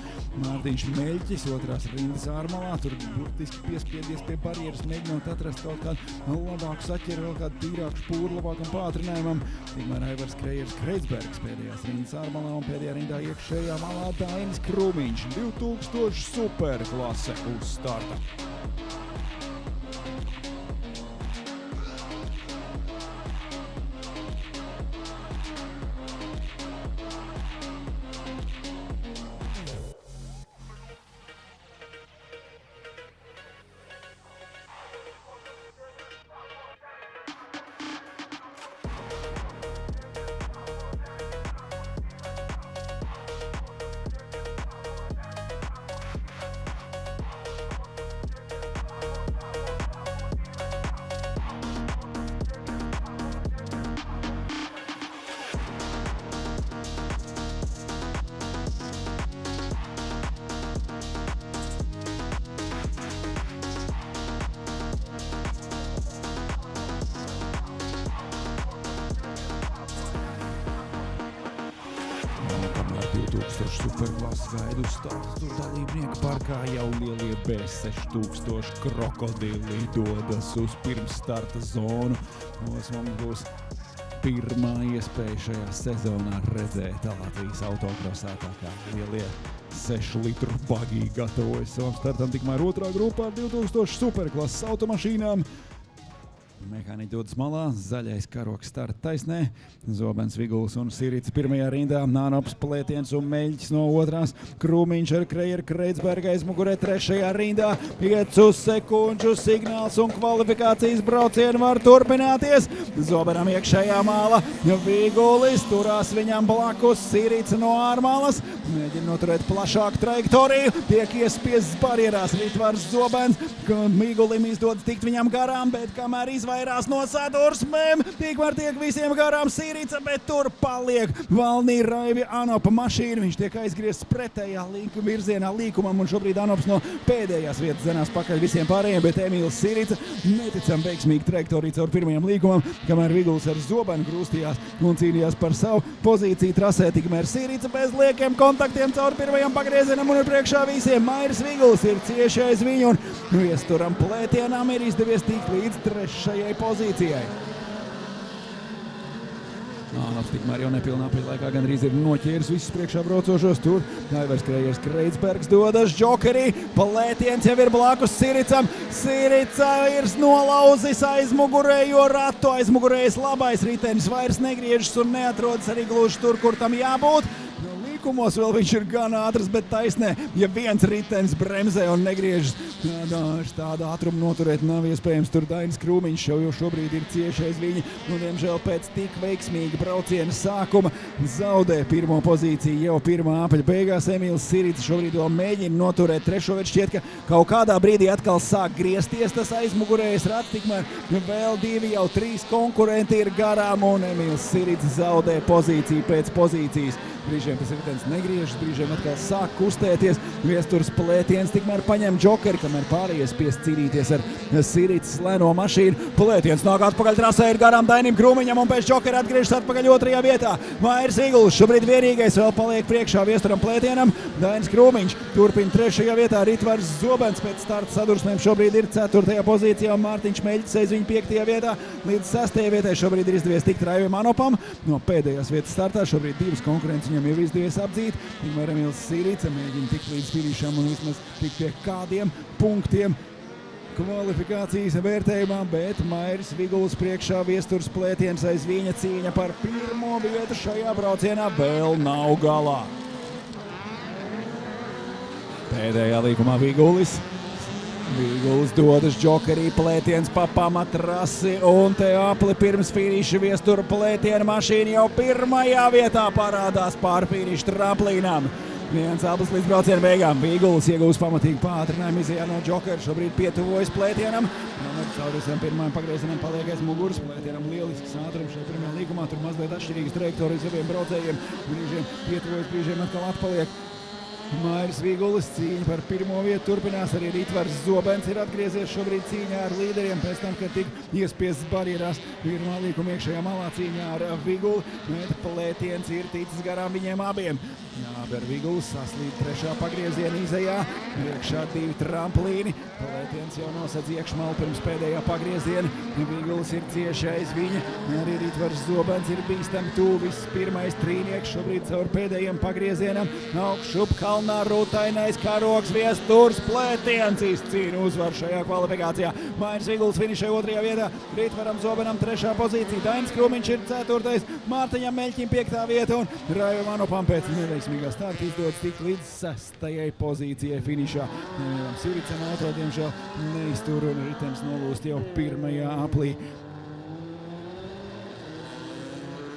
Mārtiņš Meļķis 2. rindas ārmalā, tur burtiski piespiedies pie barjeras, mēģinot atrast kaut kādu labāku saķeri, vēl kādu tīrāku špūru, labākam pātrinājumam. Tikmēr Aivars Kreitsbergs pēdējās rindas ārmalā un pēdējā rindā iekšējā malā Dainis Krūmiņš. 2000 superklase uz starta. Superklases gaidu uz startu. Tur dalībnieku parkā jau lielie B6000 krokodili dodas uz pirmsstarta zonu. Mums būs pirmā iespēja šajā sezonā redzēt Latvijas autokrosā, tā kā lielie 6 litru bagī gatavojas savam startam. Tikmēr otrā grupā ar 2000 superklases automašīnām. Mehāniķi dodas malā, zaļais karoks starta taisnē, Zobens, Viguls un Sirits pirmajā rindā, Nānops, Plētiens un Meļķis no otrās, Krūmiņš ar Kreitsberga aizmugurē trešajā rindā, 5 sekundžu signāls un kvalifikācijas braucieni var turpināties. Zobenam iekšējā māla, Vigulis turās viņam blakus, Sirits no ārmalas, mēģina noturēt plašāku trajektoriju, tiek iespiests barjerās Ritvars Zobens, Vigulim izdodas tikt viņam garām, bet kamēr izvairās no sadursmēm, tikmēr tiek visiem garām Sīrica, bet tur paliek Valnī Raivi Anopa mašīna. Viņš tiek aizgriezts pretējā virzienā līkumam un šobrīd Anops no pēdējās vietas zenās pakaļ visiem pārējiem, bet Emīls Sīrica neticam veiksmīgi trajektoriju caur pirmajam līkumam, kamēr Viguls ar Zobenu grūstījās un cīnījās par savu pozīciju trasē, tikmēr Sīrica bez liekiem kontaktiem caur pirmajam pagriezienam un ir priekšā visiem. Mairis Viguls ir cieši aiz viņu un Viesturam Plētienam ir izdevies tikt līdz trešajai pozīcijai. Nānops tikmēr jau nepilnā laikā gandrīz ir noķēris visus priekšā braucošos. Tur Aivars Kreitsbergs dodas džokerī. Plētiens jau ir blakus Siricam. Sirica ir nolauzis aizmugurējo ratu. Aizmugurējais labais ritenis vairs negriežas un neatrodas arī gluži tur, kur tam jābūt. Līkumos vēl viņš ir gan ātrs, bet taisnē, ja viens ritenis bremzē un negriežas, tāda ātruma noturēt nav iespējams. Tur Dainis Krūmiņš jau šobrīd ir cieši aiz viņa, un diemžēl pēc tik veiksmīga brauciena sākuma zaudē pirmo pozīciju jau pirmā apaļa beigās. Emīls Sirits šobrīd vēl mēģina noturēt trešo, bet šķiet, ka kaut kādā brīdī atkal sāk griezties tas aizmugurējais rats, tikmēr vēl 2, jau 3 konkurenti ir garām, un Emīls Sirits zaudē pozīciju pēc pozīcijas. Brīžiem tas ritenis negriežas, brīžiem atkal sāk kustēties. Viesturs Plētiens tikmēr paņem džokeri, kamēr pārējie spiest cīnīties ar Sirits lēno mašīnu. Plētiens nāk atpakaļ trasē, ir garām Dainim Krūmiņam un pēc džokera atgriežas atpakaļ otrajā vietā. Mairis Viguls šobrīd vienīgais vēl paliek priekšā Viesturam Plētienam. Dainis Krūmiņš turpina trešajā vietā. Ritvars Zobens pēc starta sadursmēm šobrīd ir 4. pozīcijā un Mārtiņš Meļķis aiz viņa 5. vietā. Līdz 6. vietai šobrīd ir izdevies tikt Raivim Anopam. No pēdējās vietas startā šobrīd 2 konkurents viņam jau izdevies apdzīt. Tikmēr Emīls Sīrica mēģina tikt līdz finišam un vismaz tikt pie kādiem punktiem kvalifikācijas vērtējumā, bet Mairis Viguls priekšā, Viesturs Plētiens aiz viņa. Cīņa par pirmo vietu šajā braucienā vēl nav galā. Pēdējā līkumā Vigulis dodas džokerī, Plētiens pa pamatrasi un te apli pirms finiša Viestura Plētiena mašīna jau pirmajā vietā parādās pār finiša tramplīnām. Viens abas līdz brauciena beigām. Viguls iegūs pamatīgi pātrinājumu izējā no džokera, šobrīd pietuvojas Plētienam. Caur visiem pirmajam pagriezienam paliek aiz muguras. Plētienam lielisks ātrums šajā pirmajā līkumā, tur mazliet atšķirīgas trajektorijas abiem braucējiem. Brīžiem pietuvojas, brīžiem atkal atpaliek. Mairis Vigulis cīņa par pirmo vietu turpinās, arī Ritvars Zobens ir atgriezies šobrīd cīņā ar līderiem, pēc tam, kad tik iespiests barjerās pirmā līkuma iekšējā malā cīņā ar Viguli, bet plētiens ir ticis garām viņiem abiem. Jāber Vigulis saslīd trešā pagrieziena izejā, iekšā 2 tramplīni, plētiens jau nosedz iekšmalu pirms pēdējā pagrieziena, Vigulis ir cieši aiz viņa, arī Ritvars Zobens ir bīstam tuvis, pirmais trīnieks šobrīd caur pēdējiem pagriezienam, augšup kalnā rutainais karogs Viesturs plētiens izcīna uzvaru šajā kvalifikācijā. Mairis Vigulis finišē 2. vietā, Ritvaram Zobenam 3. pozīcija, Dainis Krūmiņš ir 4. Mārtiņam Meļķim 5. vieta un Raivim Anopam pēc neveiksmīgā starta izdodas tik līdz 6. pozīcijai finišā. Siricam auto diemžēl neiztur un ritenis nolūst jau 1. aplī.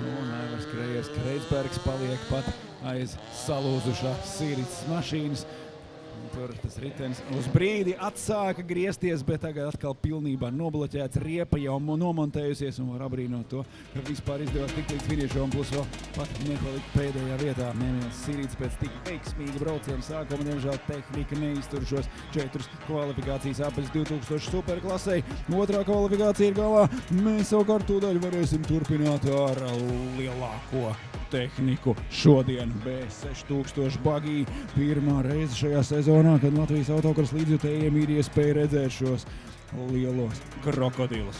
Un Aivars Krejers Kreisbergs paliek pat aiz salūzušā Siricas mašīnas. Tur tas ritenis uz brīdi atsāka griezties, bet tagad atkal pilnībā nobloķēts, riepa jau nomontējusies un var abrīnot to, ka vispār izdevās tik līdz finišu un plus vēl pat nepalika pēdējā vietā. Neviens Sirīts pēc tik veiksmīga brauciena sākuma, diemžēl tehnika neiztur šos 4 kvalifikācijas apaļus 2000 superklasei. 2. kvalifikācija ir galā, mēs savukārt tūdaļ varēsim turpināt ar lielāko tehniku šodien B6000 bagī. Pirmā reize šajā sezonā, kad Latvijas autokaras līdzjutējiem ir iespēja redzēt šos lielos krokodilus.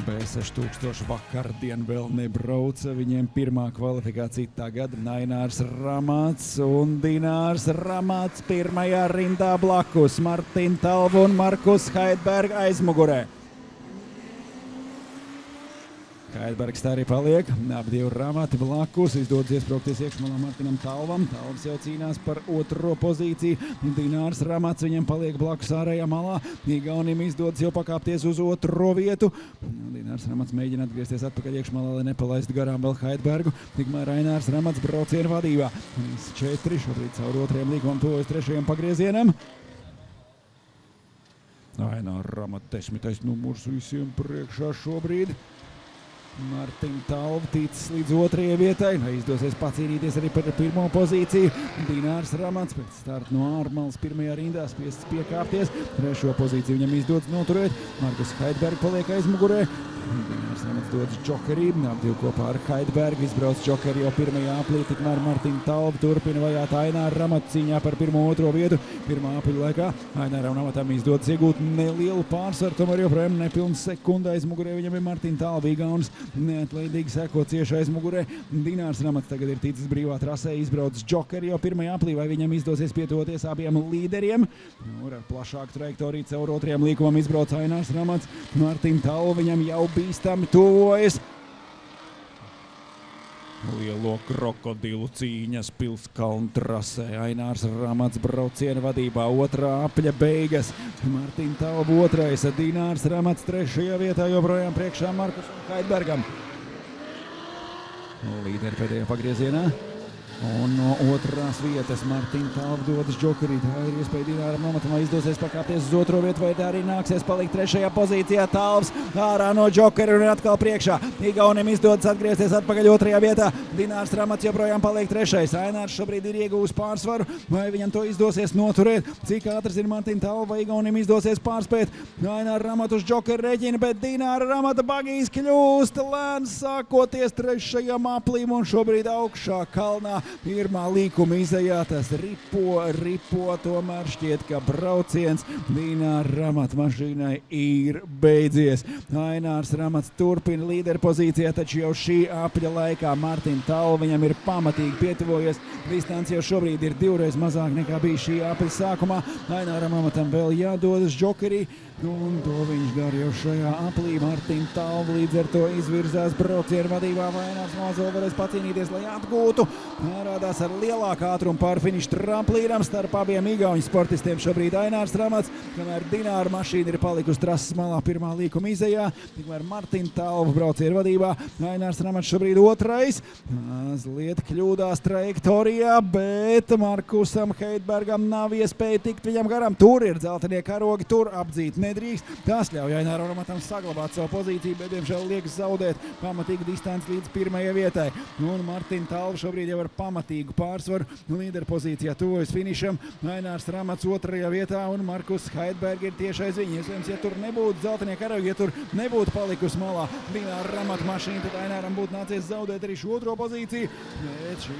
B6000 vakardien vēl nebrauca, viņiem pirmā kvalifikācija tagad Ainārs Ramats un Dinārs Ramats pirmajā rindā blakus, Martin Talvu un Markus Heidberg aizmugurē. Heidbergs tā arī paliek, abi divi Ramati blakus, izdodas iesprokties iekšmalā Martinam Talvam, Talvs jau cīnās par 2. pozīciju, Dinārs Ramats viņam paliek blakus ārējā malā, Igaunim izdodas jau pakāpties uz 2. vietu, Dinārs Ramats mēģina atgriezties atpakaļ iekšmalā, lai nepalaistu garām vēl Heidbergu, tikmēr Ainārs Ramats brauciena vadībā, visi 4, šobrīd caur 2. līkumam tuvojas 3. pagriezienam. Aināra Ramata 10. numurs visiem priekšā šobrīd. Martin Talvu ticis līdz 2. vietai, izdosies pacīnīties arī par 1. pozīciju. Dinārs Ramats pēc starta no ārmalas 1. rindā spiests piekāpties. 3. pozīciju viņam izdodas noturēt. Markus Heidberg paliek aizmugurē. Dinārs Ramats dodas džokerī, abi kopā ar Heidbergu izbrauc džokeri jau 1. aplī, tikmēr Martin Talvu turpina vajāt Aināru Ramatu cīņā par 1. un 2. vietu. 1. apļa laikā Aināram Ramatam izdodas iegūt nelielu pārsvaru, tomēr joprojām nepilns sekunda aizmugurē viņam ir Martin Talvu, Igaunis neatlaidīgi seko cieši aizmugurē. Dinārs Ramats tagad ir ticis brīvā trasē, izbraucis džokeri jau 1. aplī, vai viņam izdosies pietuvoties abiem līderiem. Ar plašāku trajektoriju caur 2. līkumam izbrauc Ainārs Ramats, Martin Talvu viņam jau bīstami tuvojas. Lielo krokodilu cīņas Pilskalnu trasē. Ainārs Ramats brauciena vadībā, 2. apļa beigas. Martin Talvu 2. Dinārs Ramats 3. vietā, joprojām priekšā Markusam Heidbergam. Līderi pēdējā pagriezienā. Un no 2. vietas Martin Talvu dodas džokerī. Tā ir iespēja Dināram Ramatam izdosies pakāpties uz 2. vietu, vai tā arī nāksies palikt 3. pozīcijā. Talvs ārā no džokeri un atkal priekšā. Igaunim izdodas atgriezties atpakaļ 2. vietā. Dinārs Ramats joprojām paliek 3. Ainārs šobrīd ir iegūs pārsvaru, vai viņam to izdosies noturēt. Cik ātrs ir Martin Talvu, vai Igaunim izdosies pārspēt. Aināra Ramatu uz džokeri reģina, bet Dināra Ramata bagīs kļūst lēns sākoties 3. aplim un šobrīd augšā kalnā. 1. līkuma izejā, tas ripo, tomēr šķiet, ka brauciens Dināra Ramata mašīnai ir beidzies. Ainārs Ramats turpina līderu pozīcijā, taču jau šī apļa laikā Martin Talvu viņam ir pamatīgi pietuvojies. Distance jau šobrīd ir 2 reizes mazāk nekā bija šī apļa sākumā. Aināram Ramatam vēl jādodas džokerī. Un to viņš dara jau šajā aplī. Martin Talv līdz ar to izvirzās braucienu vadībā. Vainārs Mās vēl varēs pacīnīties, lai atgūtu. Rādās ar lielāku ātrumu pār finišu tramplīnam. Starp abiem igauņu sportistiem šobrīd Ainārs Ramats, kamēr Dināra mašīna ir palikusi trases malā pirmā līkuma izejā. Tikmēr Martin Talv braucienu vadībā. Ainārs Ramats šobrīd otrais. Mazliet kļūdās trajektorijā, bet Markusam Heidbergam nav iespēja tikt viņam garām. Tur ir dzeltenie karogi, tur apdzīt nedrīkst. Tas ļauj Aināram Ramatam saglabāt savu pozīciju, bet diemžēl liekas zaudēt pamatīgi distanci līdz pirmajai vietai. Un Martin Talv šobrīd jau ar pamatīgu pārsvaru līderpozīcijā tuvojas finišam. Ainārs Ramats otrajā vietā un Markus Heidberg ir tieši aiz viņu. Iespējams, ja tur nebūtu dzeltenie karogi, ja tur nebūtu palikusi malā Dināra Ramata mašīna, tad Aināram būtu nācies zaudēt arī šo otro pozīciju. Bet šī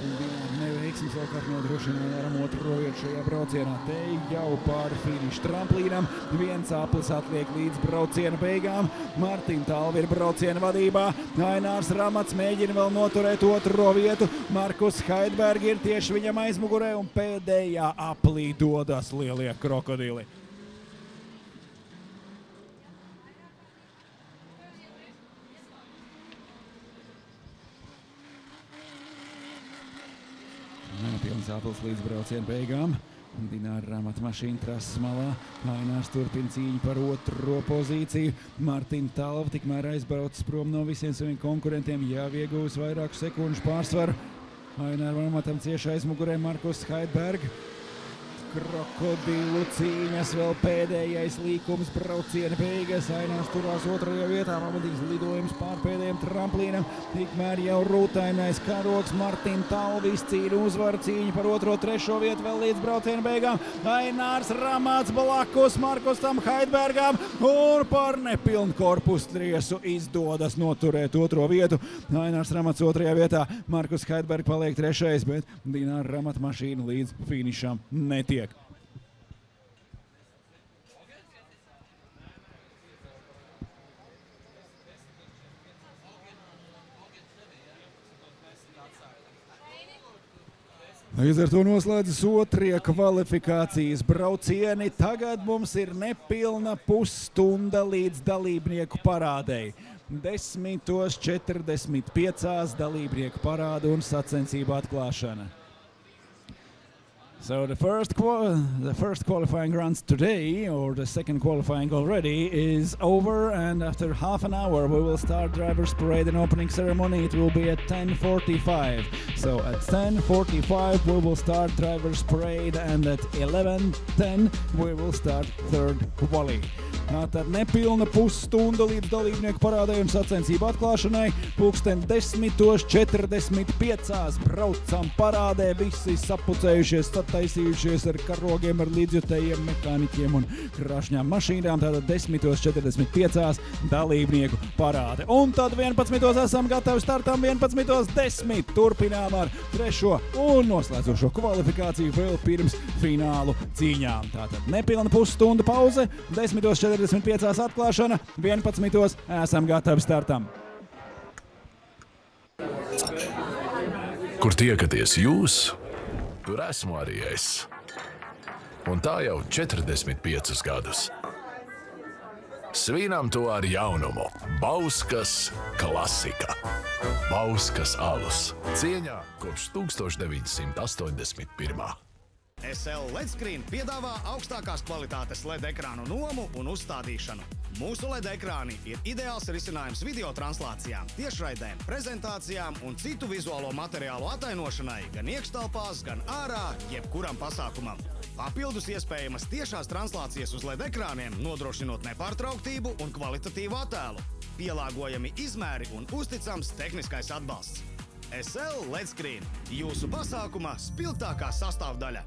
neveiksmi savukārt nodrošina Aināram otro vietu šajā braucienā. Te jau pāri finišu tramplīnam. Viens aplis atliek līdz brauciena beigām. Martin Talv ir brauciena vadībā. Ainārs Ramats mēģina vēl noturēt otro vietu. Markus Heidberg ir tieši viņam aizmugurē un pēdējā aplī dodas lielie krokodili. Pilns aplis līdz brauciena beigām. Dināra Ramata mašīna trases malā. Ainārs turpina cīņu par otro pozīciju. Martin Talv tikmēr aizbraucis prom no visiem saviem konkurentiem. Jau iegūs vairāku sekundžu pārsvaru. Aināram Ramatam cieši aizmugurē Markus Heidberg. Krokodilu cīņas, vēl pēdējais līkums, brauciena beigas. Ainārs turās otrajā vietā, pamatīgs lidojums pār pēdējiem tramplīnam. Tikmēr jau rūtainais karogs Martin Talv izcīna uzvaru, cīņu par otro, trešo vietu vēl līdz brauciena beigām. Ainārs Ramats blakus Markusam Heidbergam un par nepilnu korpusu triesu izdodas noturēt otro vietu. Ainārs Ramats otrajā vietā, Markus Heidberg paliek trešais, bet Dināra Ramata mašīna līdz finišam netiek. Līdz ar to noslēdzas otrie kvalifikācijas braucieni. Tagad mums ir nepilna pusstunda līdz dalībnieku parādei. 10:45 dalībnieku parāda un sacensību atklāšana. So the first qualifying runs today, or the second qualifying already, is over, and after half an hour we will start drivers parade and opening ceremony. It will be at 10:45. So at 10:45 we will start drivers parade, and at 11:10 we will start third quali. Tātad nepilna pusstunda līdz dalībnieku parādai un sacensību atklāšanai. Pulksten 10:45 braucam parādē, visi sapucējušies, sataisījušies ar karogiem, ar līdzjutējiem, mekāniķiem un krašņām mašīnām. Tātad 10:45 dalībnieku parāde. Un tad 11. esam gatavi startam, 11:10. Turpinām ar trešo un noslēdzošo kvalifikāciju vēl pirms finālu cīņām. Tātad nepilna pusstunda pauze, 10:45 atklāšana, 11. esam gatavi startam. Kur tiekaties jūs, tur esmu arī es. Un tā jau 45 gadus. Svinam to ar jaunumu. Bauskas klasika. Bauskas alus. Cieņā kopš 1981. SL LED Screen piedāvā augstākās kvalitātes LED ekrānu nomu un uzstādīšanu. Mūsu LED ekrāni ir ideāls risinājums video translācijām, tiešraidēm, prezentācijām un citu vizuālo materiālu atainošanai gan iekštelpās, gan ārā, jebkuram pasākumam. Papildus iespējamas tiešās translācijas uz LED ekrāniem, nodrošinot nepārtrauktību un kvalitatīvu attēlu. Pielāgojami izmēri un uzticams tehniskais atbalsts. SL LED Screen – jūsu pasākuma spilgtākā sastāvdaļa.